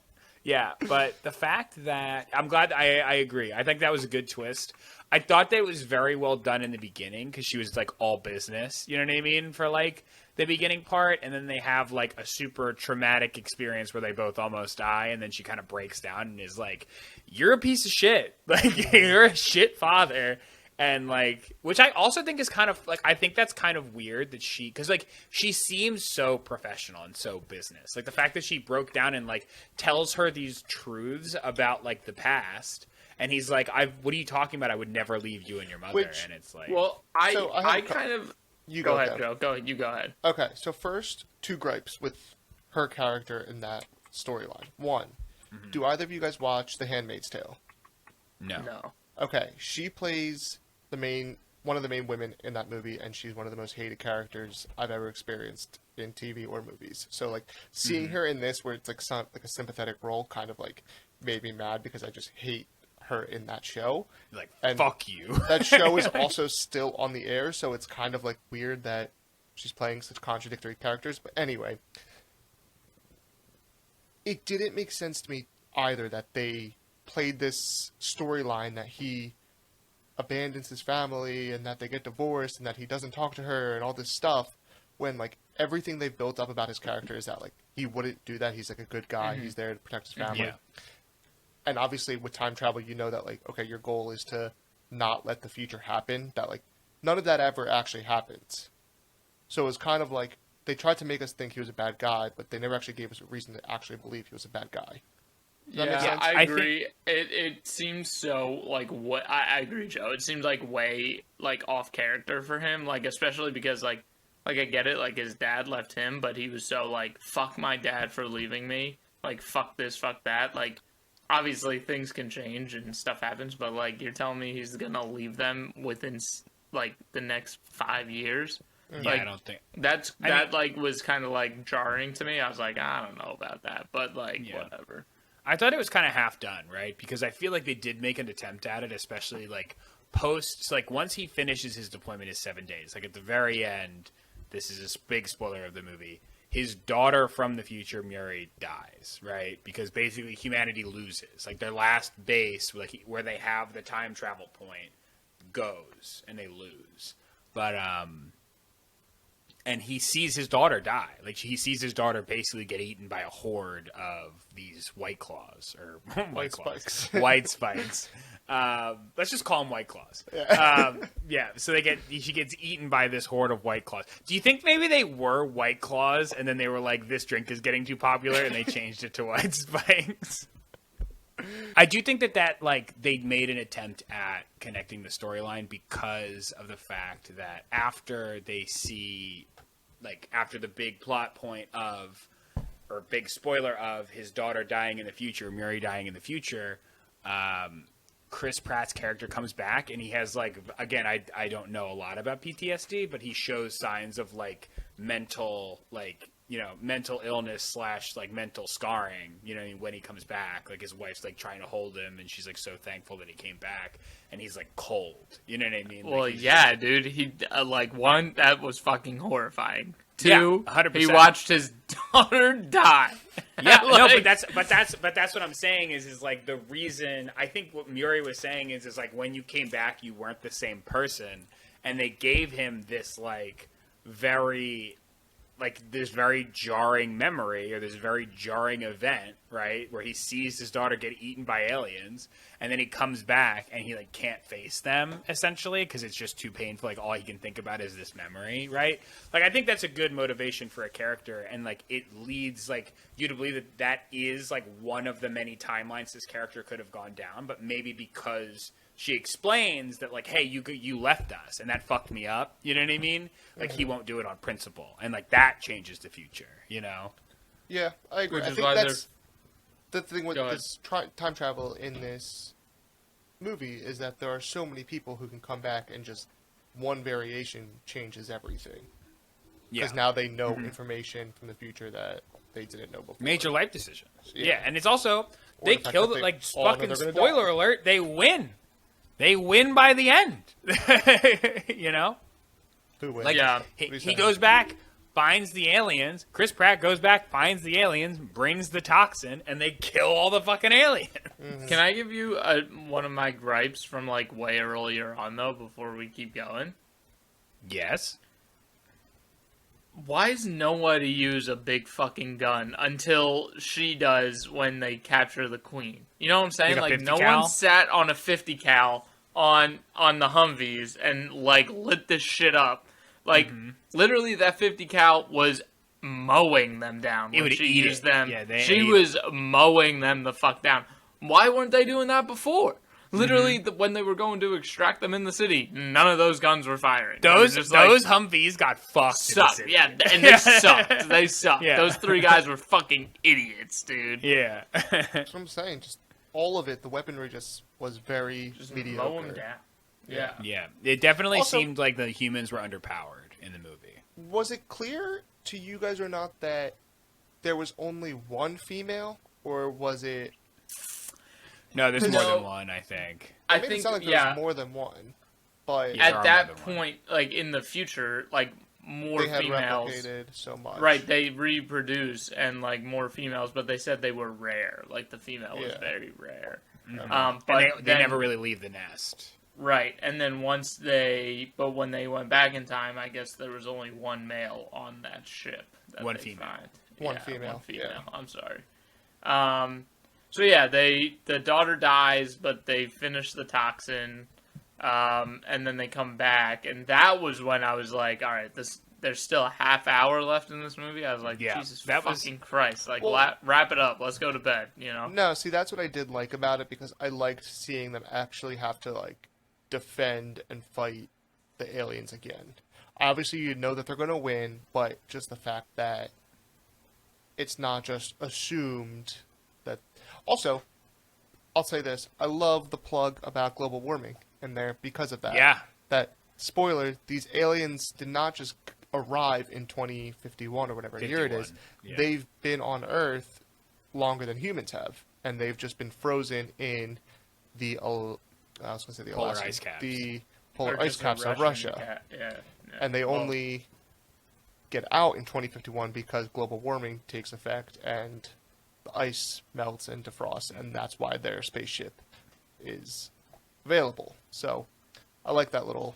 Yeah, but the fact that I'm glad I agree. I think that was a good twist. I thought that it was very well done in the beginning because she was like all business. You know what I mean? For like the beginning part, and then they have like a super traumatic experience where they both almost die, and then she kind of breaks down and is like, "You're a piece of shit. Like you're a shit father." And like, which I also think is kind of like, I think that's kind of weird that because like she seems so professional and so business. Like the fact that she broke down and like tells her these truths about like the past, and he's like, what are you talking about? I would never leave you and your mother. Which- And it's like, Well, So I have I a kind of You go ahead, Kev. Joe. Go. You go ahead. Okay, so first, 2 gripes with her character in that storyline. One, do either of you guys watch The Handmaid's Tale? no. No. Okay, she plays one of the main women in that movie, and she's one of the most hated characters I've ever experienced in TV or movies. So like seeing her in this, where it's like a sympathetic role, kind of like made me mad because I just hate her in that show. Like, And fuck you. That show is also still on the air, so it's kind of like weird that she's playing such contradictory characters. But anyway, it didn't make sense to me either that they played this storyline that he abandons his family and that they get divorced and that he doesn't talk to her and all this stuff, when like everything they've built up about his character is that like he wouldn't do that. He's like a good guy. He's there to protect his family. Yeah. And obviously with time travel, you know that like, okay, your goal is to not let the future happen. That like none of that ever actually happens. So it was kind of like they tried to make us think he was a bad guy, but they never actually gave us a reason to actually believe he was a bad guy. Does that make sense? I I agree. It seems so like what I agree, Joe. It seems like way like off character for him, like especially because like I get it, like his dad left him, but he was so like fuck my dad for leaving me, like fuck this, fuck that, like obviously things can change and stuff happens, but like you're telling me he's gonna leave them within like the next 5 years. Yeah, Like, I don't think. that like was kind of like jarring to me. I was like, I don't know about that, but like whatever. I thought it was kind of half done, right? Because I feel like they did make an attempt at it, especially like post. Like once he finishes his deployment is 7 days. Like at the very end, this is a big spoiler of the movie. His daughter from the future, Murray, dies, right? Because basically humanity loses. Like their last base, like where they have the time travel point, goes and they lose. But and he sees his daughter die. Like he sees his daughter basically get eaten by a horde of these white claws or White spikes. white spikes. Let's just call them white claws. Yeah. So she gets eaten by this horde of white claws. Do you think maybe they were white claws and then they were like, this drink is getting too popular and they changed it to white spikes? I do think that like they made an attempt at connecting the storyline because of the fact that after they see, like after the big plot point of, or big spoiler of his daughter dying in the future, Murray dying in the future, Chris Pratt's character comes back and he has like, again, I don't know a lot about PTSD, but he shows signs of like mental, like, you know, mental illness / like mental scarring, you know, when he comes back. Like his wife's like trying to hold him and she's like so thankful that he came back and he's like cold. You know what I mean? Well, like, yeah, dude. He like one, that was fucking horrifying. Yeah, Two, 100%. he watched his daughter die. Yeah, no, Like- but that's what I'm saying is like the reason. I think what Murray was saying is like when you came back, you weren't the same person, and they gave him this like very, like this very jarring memory or this very jarring event, right, where he sees his daughter get eaten by aliens, and then he comes back and he like can't face them essentially because it's just too painful. Like all he can think about is this memory, right? Like I think that's a good motivation for a character, and like it leads like you to believe that that is like one of the many timelines this character could have gone down, but maybe because she explains that like, hey, you left us and that fucked me up. You know what I mean? Like he won't do it on principle, and like that changes the future. You know? Yeah, I agree. Which I is think why that's the thing with Go ahead. this time travel in this movie is that there are so many people who can come back and just one variation changes everything. Yeah. Because now they know information from the future that they didn't know before. Major life decisions. Yeah. Yeah, and it's also Or they the fact kill that it. they Like all know fucking they're gonna spoiler die. alert, they win. They win by the end. You know? Who wins? Like Yeah. What are you he saying? goes back, finds the aliens. Chris Pratt goes back, finds the aliens, brings the toxin, and they kill all the fucking aliens. Can I give you one of my gripes from like way earlier on though? Before we keep going, Yes. why does nobody use a big fucking gun until she does when they capture the queen? You know what I'm saying? Like a Like 50 no cal? one sat on a 50 cal on the Humvees and like lit this shit up. Like literally, that 50 cal was mowing them down. It When would she eat used it. them, Yeah, they she ate was mowing them the fuck down. Why weren't they doing that before? Literally, when they were going to extract them in the city, none of those guns were firing. It was Those just like, Humvees got fucked. in the sucked. city. Yeah, and they sucked. They sucked. Yeah. Those three guys were fucking idiots, dude. Yeah. That's what I'm saying. Just all of it, the weaponry just was very Just mediocre. mow them down. Yeah. Yeah. It definitely Also- seemed like the humans were underpowered in the movie. Was it clear to you guys or not that there was only one female, or was it No, there's more No. than one, I think. It I made it think sound like there yeah. was more than one, but Yeah. there are At that more than one. point, like in the future, like more they had females. replicated so much. Right, they reproduce and like more females, but they said they were rare. Like the female was Yeah. very rare. And But they then- never really leave the nest. Right, and then when they went back in time, I guess there was only one male on that ship. That One they female. find. One Yeah, female, One female. yeah. I'm sorry. So yeah, the daughter dies, but they finish the toxin, and then they come back, and that was when I was like, all right, there's still a half hour left in this movie. I was like, Yeah, Jesus that was- fucking Christ, like Well- wrap it up, let's go to bed, you know? No, see, that's what I did like about it, because I liked seeing them actually have to, like, defend and fight the aliens again. Obviously, you know that they're going to win, but just the fact that it's not just assumed that... Also, I'll say this. I love the plug about global warming in there because of that. Yeah. That, spoiler, these aliens did not just arrive in 2051 or whatever year it is. 51, yeah. They've been on Earth longer than humans have, and they've just been frozen in the I was going to say the Polar Alaskan- ice caps. the Or polar ice just a caps of Russian Russia, yeah. and they Well, only get out in 2051 because global warming takes effect and the ice melts and defrosts, and that's why their spaceship is available. So I like that little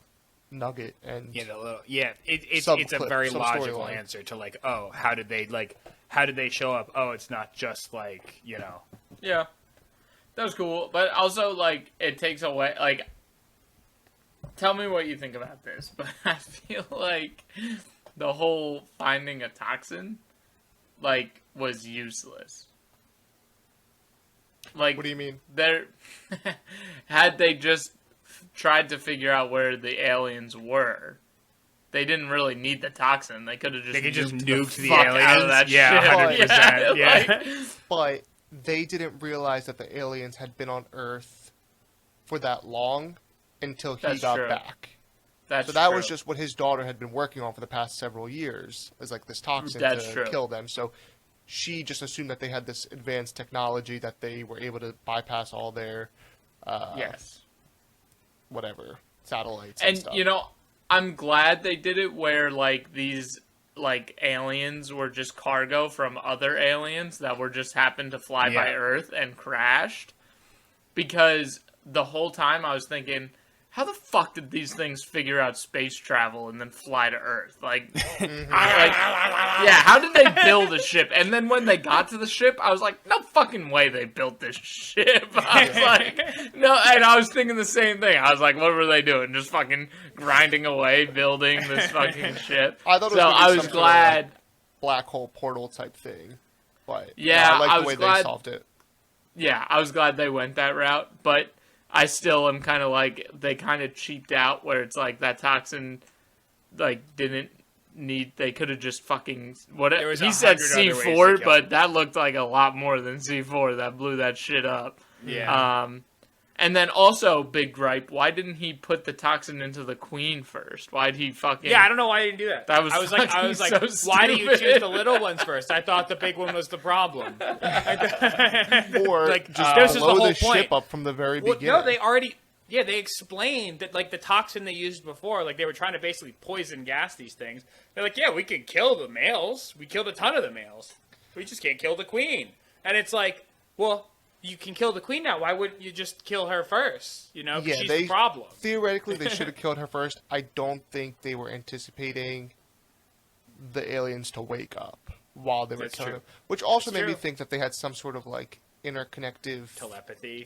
nugget, and It's a Subclip, very some logical storyline. answer to like, oh, how did they show up? Oh, it's not just like, you know. Yeah, that was cool, but also like it takes away like. Tell me what you think about this, but I feel like the whole finding a toxin, like, was useless. Like, what do you mean? there, had they just tried to figure out where the aliens were, they didn't really need the toxin. They could have just They could just nuked nuke the fuck out of aliens. that Yeah, shit. 100%. Yeah. like- But they didn't realize that the aliens had been on Earth for that long until he That's got true. back. that's So that true. was just what his daughter had been working on for the past several years, is like this toxin That's to true. kill them. So she just assumed that they had this advanced technology, that they were able to bypass all their yes. whatever satellites And stuff. you know, I'm glad they did it where like these like aliens were just cargo from other aliens that were just happened to fly by Yeah. Earth and crashed. Because the whole time I was thinking, how the fuck did these things figure out space travel and then fly to Earth? Like, yeah, how did they build a ship? And then when they got to the ship, I was like, no fucking way they built this ship. I was like, no, and I was thinking the same thing. I was like, what were they doing? Just fucking grinding away, building this fucking ship. I thought it was so gonna be I some was sort of, glad. black hole portal type thing. But Yeah, I like I the way was glad- they solved it. Yeah, I was glad they went that route, but I still am kind of like, they kind of cheaped out where it's like that toxin, like, didn't need, they could have just fucking, There was he said 100 other ways to C4, kill but him. that looked like a lot more than C4 that blew that shit up. Yeah. And then also, big gripe, why didn't he put the toxin into the queen first? Why'd he fucking... Yeah, I don't know why I didn't do that. That was I was like, fucking so why do you choose stupid. the little ones first? I thought the big one was the problem. Or Like, just this is the blow whole the point. ship up from the very Well, beginning. no, they already. Yeah, they explained that like the toxin they used before, like they were trying to basically poison gas these things. They're like, yeah, we can kill the males. We killed a ton of the males. We just can't kill the queen. And it's like, well, you can kill the queen now. Why wouldn't you just kill her first? You know, 'cause Yeah, she's they the problem. Theoretically, they should have killed her first. I don't think they were anticipating the aliens to wake up while they were That's killing true. them. Which also That's made me true. think that they had some sort of like interconnective Telepathy,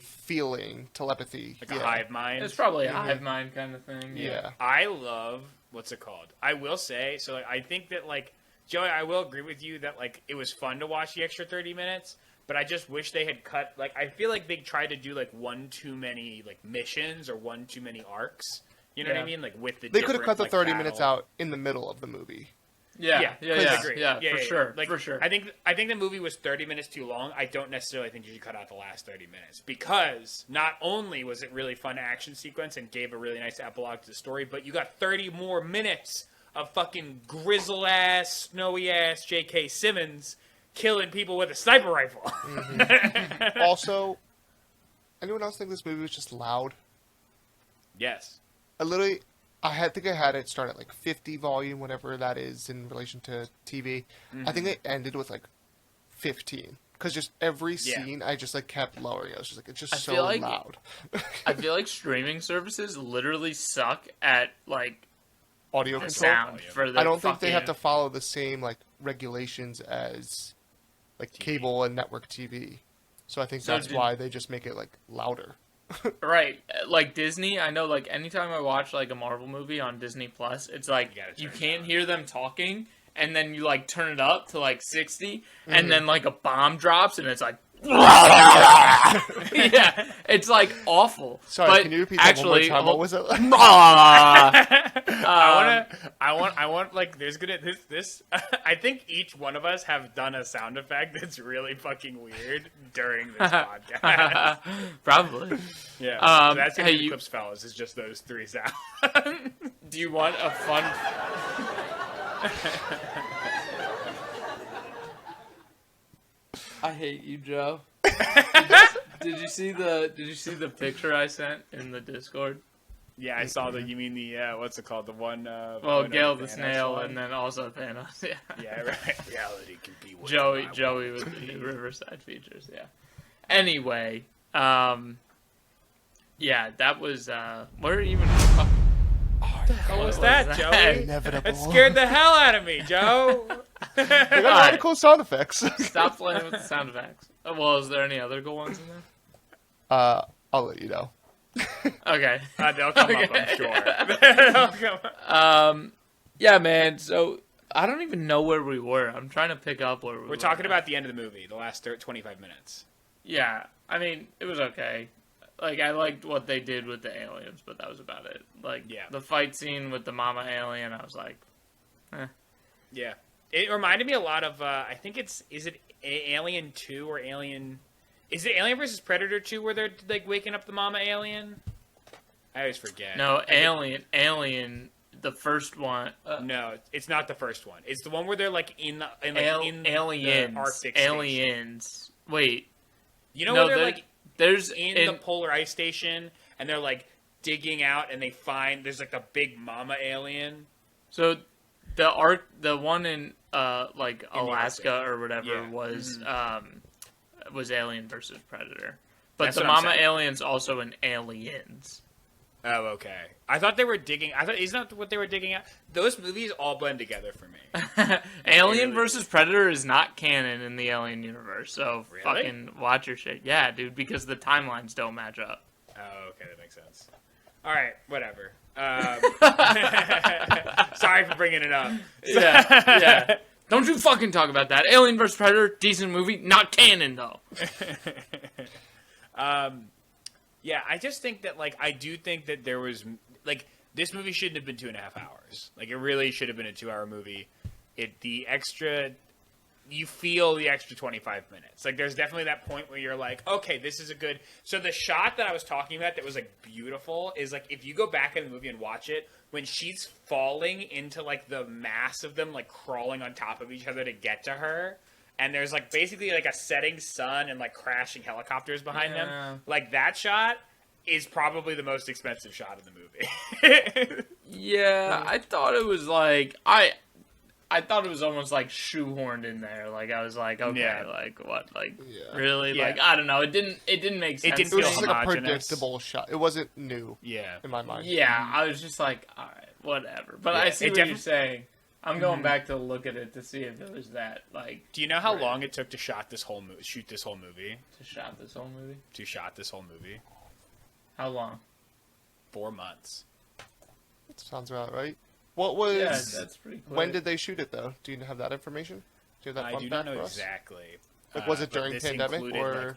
telepathy. like a yeah. hive mind. It's probably a hive mind kind of thing. Yeah. I love what's it called? I will say so. Like, I think that like Joey, I will agree with you that like it was fun to watch the extra 30 minutes, but I just wish they had cut. Like, I feel like they tried to do like one too many like missions or one too many arcs. You know what I Yeah. mean? Like with the They could have cut the like, 30 minutes battle. out in the middle of the movie. Yeah, yeah, agree. yeah, for sure, Like, for sure. I think the movie was 30 minutes too long. I don't necessarily think you should cut out the last 30 minutes because not only was it really fun action sequence and gave a really nice epilogue to the story, but you got 30 more minutes of fucking grizzle ass, snowy ass J.K. Simmons killing people with a sniper rifle. Also, anyone else think this movie was just loud? Yes. I think I had it start at like 50 volume, whatever that is in relation to TV. I think it ended with like 15. Because just every scene, I just like kept lowering. I was just like, it's just so feel like- loud. I feel like streaming services literally suck at like Audio the control. sound for the I don't think they have to fucking- follow the same like regulations as like cable and network TV. So I think So that's did- why they just make it like louder. Right, like Disney. I know, like anytime I watch like a Marvel movie on Disney Plus, it's like You gotta you turn it can't down. hear them talking, and then you like turn it up to like 60, and then like a bomb drops, and it's like. Yeah, it's like awful. Sorry, but can you repeat that actually, one more time? What was it? I want like there's gonna this I think each one of us have done a sound effect that's really fucking weird during this podcast. Probably. Yeah. Um, So that's gonna hey, be the you- clips, fellas. It's just those three sounds. Do you want a fun? I hate you, Joe. Did you see the picture I sent in the Discord? Yeah, I saw the. You mean the what's it called? The one. Well, one Gale of the Thanos snail, one? and then also Thanos. Yeah. Yeah, right. Reality can be what Joey I want with it to the be. new Riverside features. Yeah. Anyway, yeah, that was where even. What was that, Joey? Inevitable. That scared the hell out of me, Joe. They got a lot Alright. of cool sound effects. Stop playing with the sound effects. Well, is there any other cool ones in there? I'll let you know. Okay. They'll come up, I'm Okay. sure. They'll come up. Yeah, man. So I don't even know where we were. I'm trying to pick up where we were. We're talking about the end of the movie, the last 25 minutes. Yeah, I mean, it was okay. Like, I liked what they did with the aliens, but that was about it. Like, Yeah. the fight scene with the mama alien, I was like, Yeah. It reminded me a lot of, I think is it Alien 2 or Alien... Is it Alien vs. Predator 2 where they're, like, waking up the mama alien? I always forget. no, I think- Alien, the first one. No, it's not the first one. It's the one where they're, like, in the aliens. Arctic station. Aliens. Wait. You know No, where they're, there- like, There's in the polar ice station, and they're, like, digging out, and they find there's, like, a big mama alien. So the one in like the Alaska Arctic. or whatever Yeah. was Alien versus Predator. But That's the what I'm mama saying. alien's also in Aliens. Oh, okay. I thought they were digging... isn't that what they were digging out? Those movies all blend together for me. Alien really versus Predator is not canon in the Alien universe, so Really? fucking watch your shit. Yeah, dude, because the timelines don't match up. Oh, okay, that makes sense. All right, whatever. Sorry for bringing it up. Yeah. Don't you fucking talk about that. Alien vs. Predator, decent movie, not canon though. Yeah, I just think that, like, I do think that there was, like, this movie shouldn't have been 2.5 hours. Like, it really should have been a 2-hour movie. You feel the extra 25 minutes. Like, there's definitely that point where you're like, okay, this is a good... So the shot that I was talking about that was, like, beautiful is, like, if you go back in the movie and watch it, when she's falling into, like, the mass of them, like, crawling on top of each other to get to her, and there's, like, basically, like, a setting sun and, like, crashing helicopters behind Yeah. them. Like, that shot is probably the most expensive shot of the movie. Yeah, I thought it was like I thought it was almost like shoehorned in there. Like I was like, okay, Yeah. like what, like Yeah. really, Yeah. like I don't know. It didn't make sense. didn't It was feel just like a homogenous. predictable shot. It wasn't new Yeah. in my mind. Yeah, I was just like, all right, whatever. But Yeah, I see it what you're defi- saying. I'm going back to look at it to see if it was that like Do you know how Right. long it took to shoot this whole movie? to shot this whole movie. To shot this whole movie? How long? 4 months. Sounds about right. What was? Yeah, that's pretty quick. When did they shoot it though? Do you have that information? Do you have that I fun do not fact know for us? exactly. Like, was it but during this pandemic included, or? like,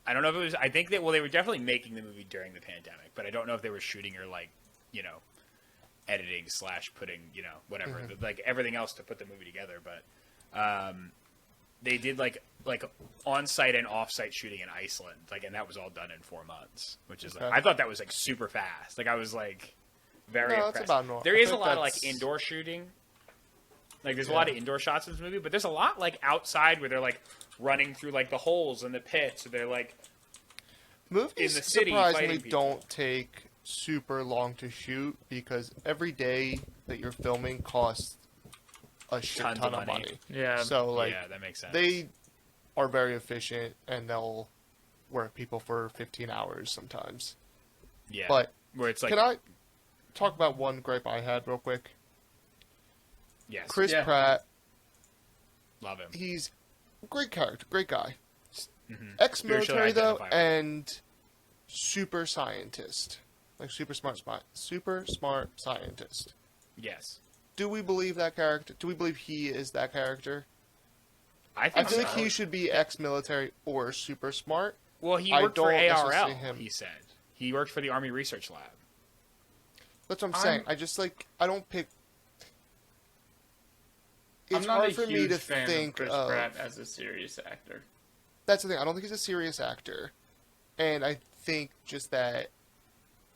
I don't know if it was. I think that they were definitely making the movie during the pandemic, but I don't know if they were shooting or like, editing / putting whatever Mhm. like everything else to put the movie together. But they did like on-site and off-site shooting in Iceland, and that was all done in 4 months, which is Okay. I thought that was like super fast. Like I was like very No, that's impressed. about normal. There I is a think lot of like that's- indoor shooting. Like there's a Yeah. lot of indoor shots in this movie, but there's a lot like outside where they're like running through like the holes in the pits. Or they're like Movies in the city surprisingly fighting people. don't take super long to shoot because every day that you're filming costs a shit Tons ton of of money. money. Yeah. So like yeah, that makes sense. they are very efficient and they'll work people for 15 hours sometimes. yeah, But where it's like can I talk about one gripe I had real quick? yes, Chris Yeah. Pratt, love him. he's a great character, great guy. Mhm. Ex-military Spiritually though, identifiable. and super scientist, like super smart scientist. Yes, Do we believe that character? Do we believe he is that character? I I think feel like so. he should be ex-military or super smart. Well, he I worked for don't necessarily ARL. see him. He said he worked for the Army Research Lab. That's what I'm I'm- saying. I just like I don't pick. It's I'm not hard a for me huge to fan think of Chris of. Pratt as a serious actor. That's the thing. I don't think he's a serious actor, and I think just that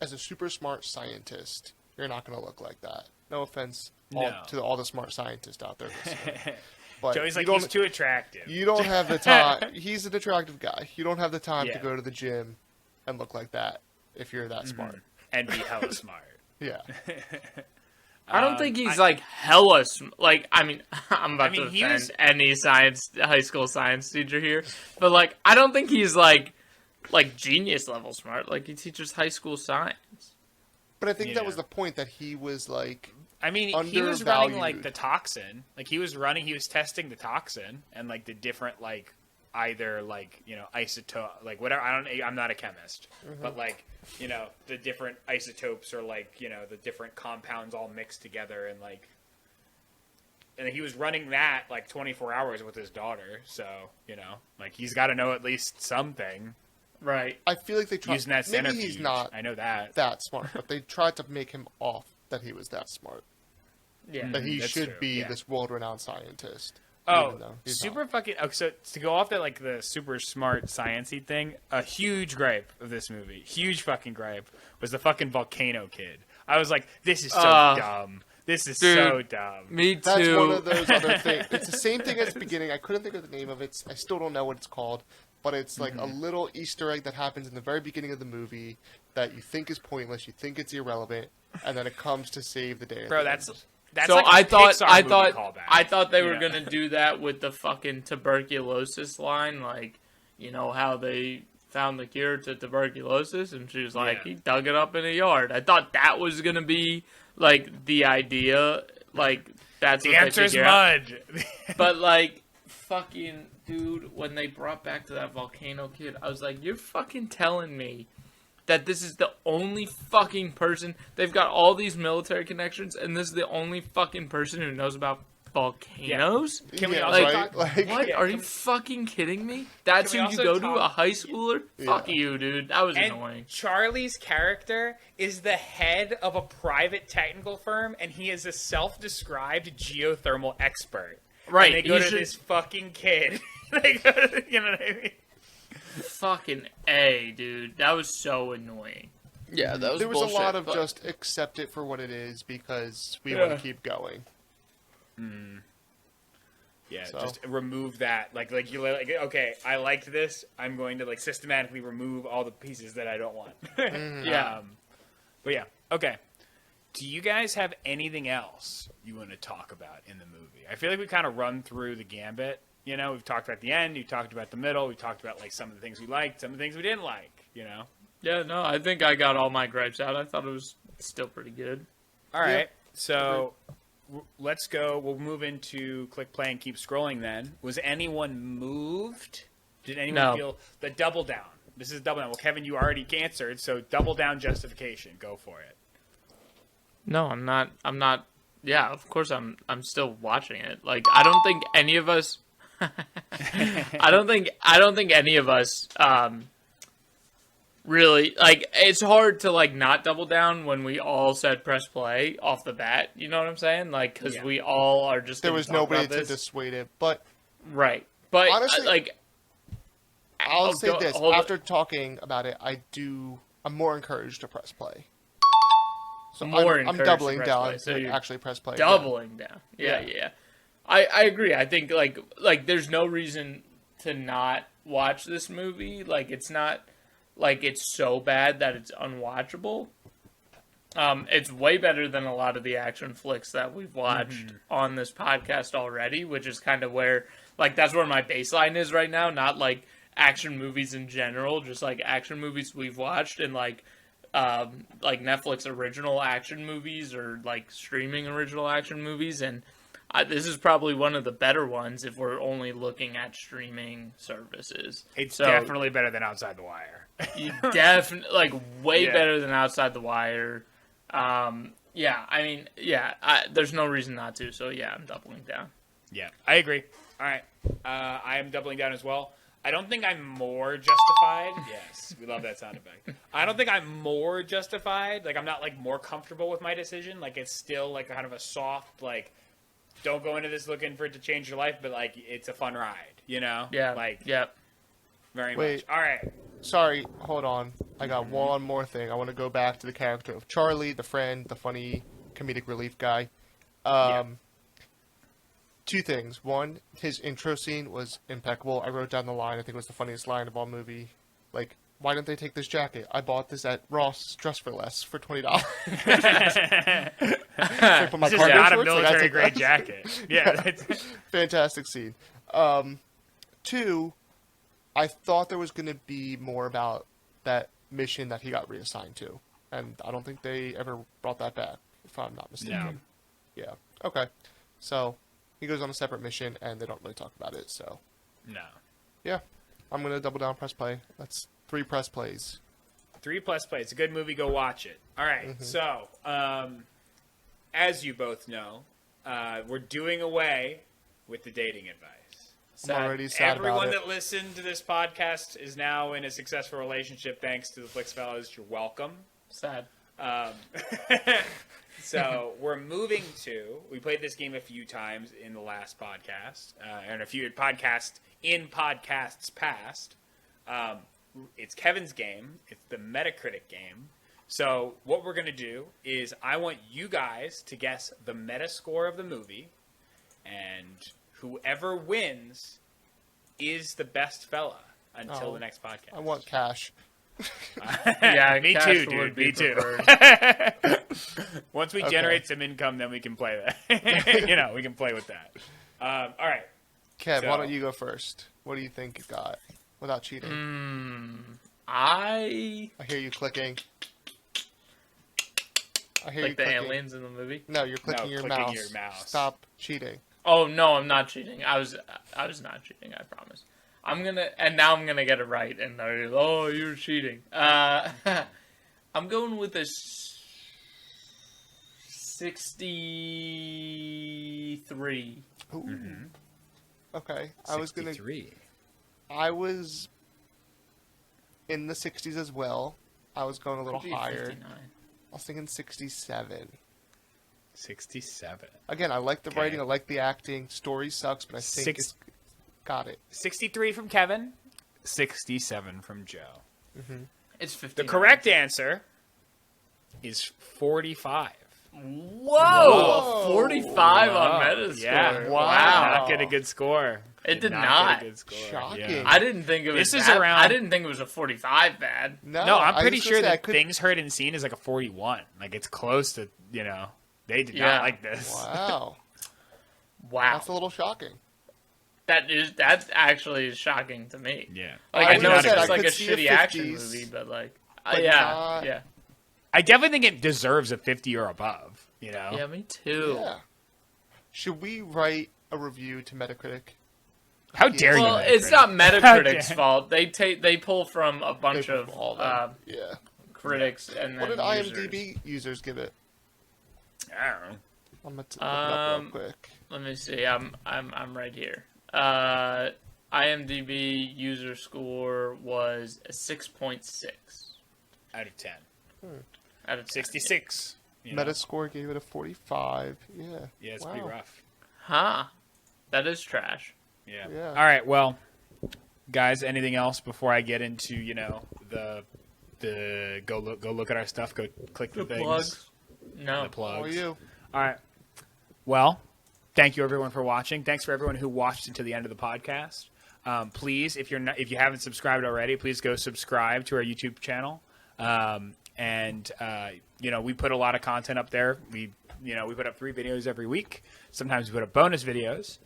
as a super smart scientist, you're not going to look like that. No offense No. to all the smart scientists out there listening, but Joey's like you don't, he's too attractive. you don't have the time. He's an attractive guy. You don't have the time to Yeah. go to the gym and look like that if you're that smart. and be hella smart. Yeah. I don't think he's like hella like. I mean, I'm about I mean, to he offend was- any high school science teacher here, but like, I don't think he's like genius level smart. Like, he teaches high school science. But I think that Yeah. was the point that he was like. I mean, he was running like Undervalued. the toxin. Like he was testing the toxin and like the different like either like isotope like whatever. I'm not a chemist, but like the different isotopes or like the different compounds all mixed together and like. And he was running that like 24 hours with his daughter, so like he's got to know at least something. Right. I feel like they tried. Using that Maybe centrifuge, he's not I know that. that smart, but they tried to make him off that he was that smart. Yeah. That he that's should true, be yeah. this world-renowned scientist. Oh, even though he's super not. fucking. Oh, so to go off that like the super smart sciencey thing, a huge gripe of this movie, huge fucking gripe, was the fucking volcano kid. I was like, this is so dumb. This is so dude. dumb. Me too. That's one of those other things. It's the same thing as the beginning. I couldn't think of the name of it. I still don't know what it's called, but it's like a little Easter egg that happens in the very beginning of the movie that you think is pointless, you think it's irrelevant, and then it comes to save the day. at Bro, the that's end. so like I thought I thought they were Yeah. gonna do that with the fucking tuberculosis line, like how they found the cure to tuberculosis, and she was like, Yeah. he dug it up in a yard. I thought that was gonna be like the idea, like that's the what they answer's figure out. mud. But like, fucking dude, when they brought back to that volcano kid, I was like, you're fucking telling me that this is the only fucking person. They've got all these military connections, and this is the only fucking person who knows about volcanoes? Can we Yeah, also right? talk? Like, What? Yeah, Are can you we- fucking kidding me? That's Can who we you also go to, talk- a high schooler? Fuck Yeah. you, dude. That was And annoying. Charlie's character is the head of a private technical firm, and he is a self-described geothermal expert. Right, And they go you to should- this fucking kid. They go to, you know what I mean? Fucking A, dude. That was so annoying. Yeah, that was there was bullshit, a lot of but- just accept it for what it is because we Yeah. want to keep going. Yeah, So. just remove that. Like you like. Okay, I liked this. I'm going to like systematically remove all the pieces that I don't want. Yeah. But yeah, okay. Do you guys have anything else you want to talk about in the movie? I feel like we kind of run through the gambit. You know, we've talked about the end. We talked about the middle. We talked about like some of the things we liked, some of the things we didn't like. You know. Yeah, no, I think I got all my gripes out. I thought it was still pretty good. All right. So let's go. We'll move into click play and keep scrolling then. Was anyone moved? Did anyone No. feel the double down? This is double down. Well, Kevin, you already answered, so double down justification. Go for it. No, I'm not. Yeah, of course I'm still watching it. Like, I don't think any of us I don't think any of us really, like, it's hard to like not double down when we all said press play off the bat, you know what I'm saying? Like, cuz Yeah. we all are just There gonna was talk nobody about to this. dissuade it, but Right. But Honestly, like I'll oh, say go- this: hold it. after talking about it, I'm more encouraged to press play. So More I'm encouraged to doubling press down play, so to you're actually press play. again. doubling down. Yeah, Yeah. yeah. I agree. I think like there's no reason to not watch this movie. Like, it's not like it's so bad that it's unwatchable. It's way better than a lot of the action flicks that we've watched on this podcast already, which is kind of where, like, that's where my baseline is right now. Not like action movies in general, just like action movies we've watched and like Netflix original action movies or like streaming original action movies. And this is probably one of the better ones if we're only looking at streaming services. It's definitely better than Outside the Wire. Definitely, like, way Yeah. better than Outside the Wire. Yeah, I mean, yeah, there's no reason not to. So yeah, I'm doubling down. Yeah, I agree. All right. I am doubling down as well. I don't think I'm more justified. Yes, we love that sound effect. I don't think I'm more justified. Like, I'm not, like, more comfortable with my decision. Like, it's still, like, kind of a soft, like, don't go into this looking for it to change your life, but, like, it's a fun ride, you know? Yeah, Like, yep. very Wait. much. All right. Sorry, hold on. I got one more thing. I want to go back to the character of Charlie, the friend, the funny comedic relief guy. Two things. One, his intro scene was impeccable. I wrote down the line. I think it was the funniest line of all movie. Like, why didn't they take this jacket? I bought this at Ross Dress for Less for $20. Put my This is cargo not a shorts, like, I military take grade that. jacket. Yeah. Fantastic scene. Two, I thought there was going to be more about that mission that he got reassigned to. And I don't think they ever brought that back, if I'm not mistaken. No. Yeah. Okay. So, he goes on a separate mission, and they don't really talk about it, so... No. Yeah. I'm going to double down press play. That's 3 press plays. 3 plus play. It's a good movie. Go watch it. All right. So, as you both know, we're doing away with the dating advice. I'm already sad Everyone about it. that listened to this podcast is now in a successful relationship thanks to the Flix Fellows. You're welcome. Sad. So we're moving to. We played this game a few times in the last podcast, and a few podcasts in podcasts past. It's Kevin's game. It's the Metacritic game. So what we're gonna do is I want you guys to guess the Metascore of the movie, and whoever wins is the best fella until Oh, the next podcast. I want cash. Yeah, me cash too, would dude. be Me too. preferred. Once we Okay. generate some income, then we can play that. We can play with that. All right. Kev, So- why don't you go first? What do you think you got? Without cheating. I I hear you clicking. I hear you like the clicking. aliens in the movie. No, you're clicking, your, clicking mouse. your mouse. Stop cheating. Oh no, I'm not cheating. I was not cheating. I promise. Now I'm gonna get it right. And they're, oh, you're cheating. I'm going with a 63. Ooh. Okay, I was 63. in the 60s as well. I was going a little Could be higher. 59. I was thinking 67. 67. Again, I like the Okay. writing, I like the acting. Story sucks, but I think Six- it's got it. 63 from Kevin. 67 from Joe. It's The 59. correct answer is 45. Whoa! 45 on Wow. Metascore. Yeah. Wow. Not get a good score. It did Get not. a good score. Shocking. Yeah. I didn't think it was. This is that- around- I didn't think it was a 45 bad. No, I'm I pretty was sure gonna say, I that could- Things Heard and Seen is like a 41. Like, it's close to, they did Yeah. not like this. Wow, Wow. that's a little shocking. That actually is shocking to me. Yeah. Like, I I know would've it's said just I like a could see a shitty action 50s, movie, but like, but yeah, not- yeah, I definitely think it deserves a 50 or above, yeah, me too. Yeah. Should we write a review to Metacritic? How dare you? Well, Metacritic? it's not Metacritic's Okay. fault. They pull from a bunch They of put all that. Yeah. critics and What then did users. IMDb users give it? I don't know. I'm gonna look it up real quick. Let me see. I'm right here. IMDb user score was a 6.6 Out of 10. out of 10. 66. you know? Metascore gave it a 45. Yeah. Yeah, it's Wow. pretty rough. Huh? That is trash. Yeah. Yeah. All right. Well, guys, anything else before I get into the go look at our stuff, go click the things, Plugs? No. the plugs. How are you? All right. Well, thank you everyone for watching. Thanks for everyone who watched until the end of the podcast. Please, if you haven't subscribed already, please go subscribe to our YouTube channel. We put a lot of content up there. We put up 3 videos every week. Sometimes we put up bonus videos.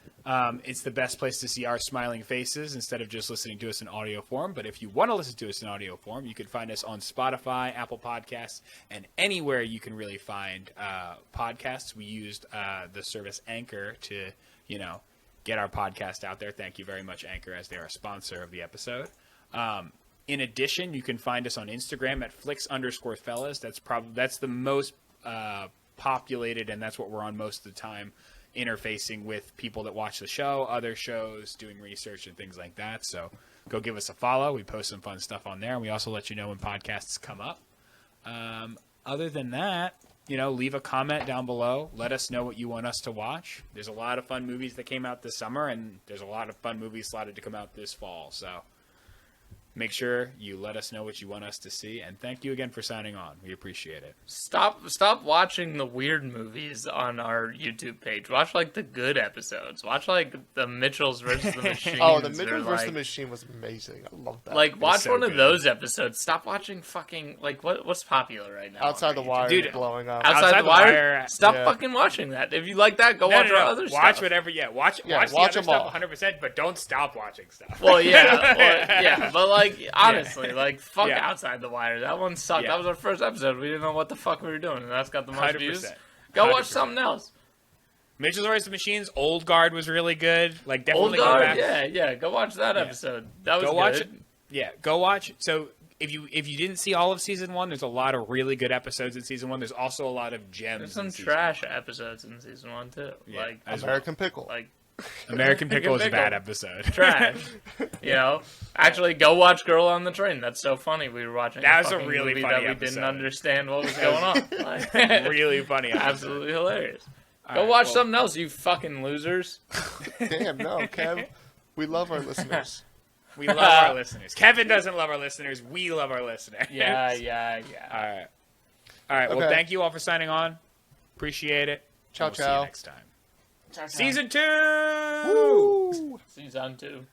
It's the best place to see our smiling faces instead of just listening to us in audio form. But if you want to listen to us in audio form, you can find us on Spotify, Apple Podcasts, and anywhere you can really find podcasts. We used the service Anchor to, get our podcast out there. Thank you very much, Anchor, as they are a sponsor of the episode. In addition, you can find us on Instagram at @flicks_fellas. That's the most populated, and that's what we're on most of the time, interfacing with people that watch the show, other shows, doing research and things like that. So go give us a follow. We post some fun stuff on there, and we also let you know when podcasts come up. Other than that, leave a comment down below. Let us know what you want us to watch. There's a lot of fun movies that came out this summer, and there's a lot of fun movies slotted to come out this fall. So make sure you let us know what you want us to see, and thank you again for signing on. We appreciate it. Stop watching the weird movies on our YouTube page. Watch the good episodes. Watch the Mitchells versus the Machines. Oh, the Mitchells versus the Machine was amazing. I love that. Watch so one of good. those episodes. Stop watching fucking what's popular right now. Outside the Wire, Dude, blowing up. Outside the Wire. Stop yeah. fucking watching that. If you like that, go watch our other stuff. Watch whatever. Yeah, watch the watch other them stuff all. 100%, but don't stop watching stuff. Well, yeah, but honestly, fuck Yeah. Outside the Wire. That one sucked. Yeah. That was our first episode. We didn't know what the fuck we were doing, and that's got the most 100%. views. Go watch 100%. something else. Mitchell's versus the Machines. Old Guard was really good. Definitely Old go Guard, back. yeah. Go watch that episode. That was Go good. watch it. Yeah, go watch. So if you didn't see all of season 1, there's a lot of really good episodes in season 1. There's also a lot of gems. There's some in season trash 1. episodes in season 1 too. Yeah, as American Pickle. American Pickle is a Pickle. bad episode. Trash. Actually, go watch Girl on the Train. That's so funny. We were watching. That was a fucking really movie funny that we episode. didn't understand what was going on. Really funny. Episode. Absolutely hilarious. All Go right, watch well, something else, you fucking losers. Damn, no, Kev. We love our listeners. We love our listeners. Kevin doesn't love our listeners. We love our listeners. Yeah. All right. Well, Okay. thank you all for signing on. Appreciate it. Ciao, And we'll See ciao. you next time. Season 2. Woo! Season 2.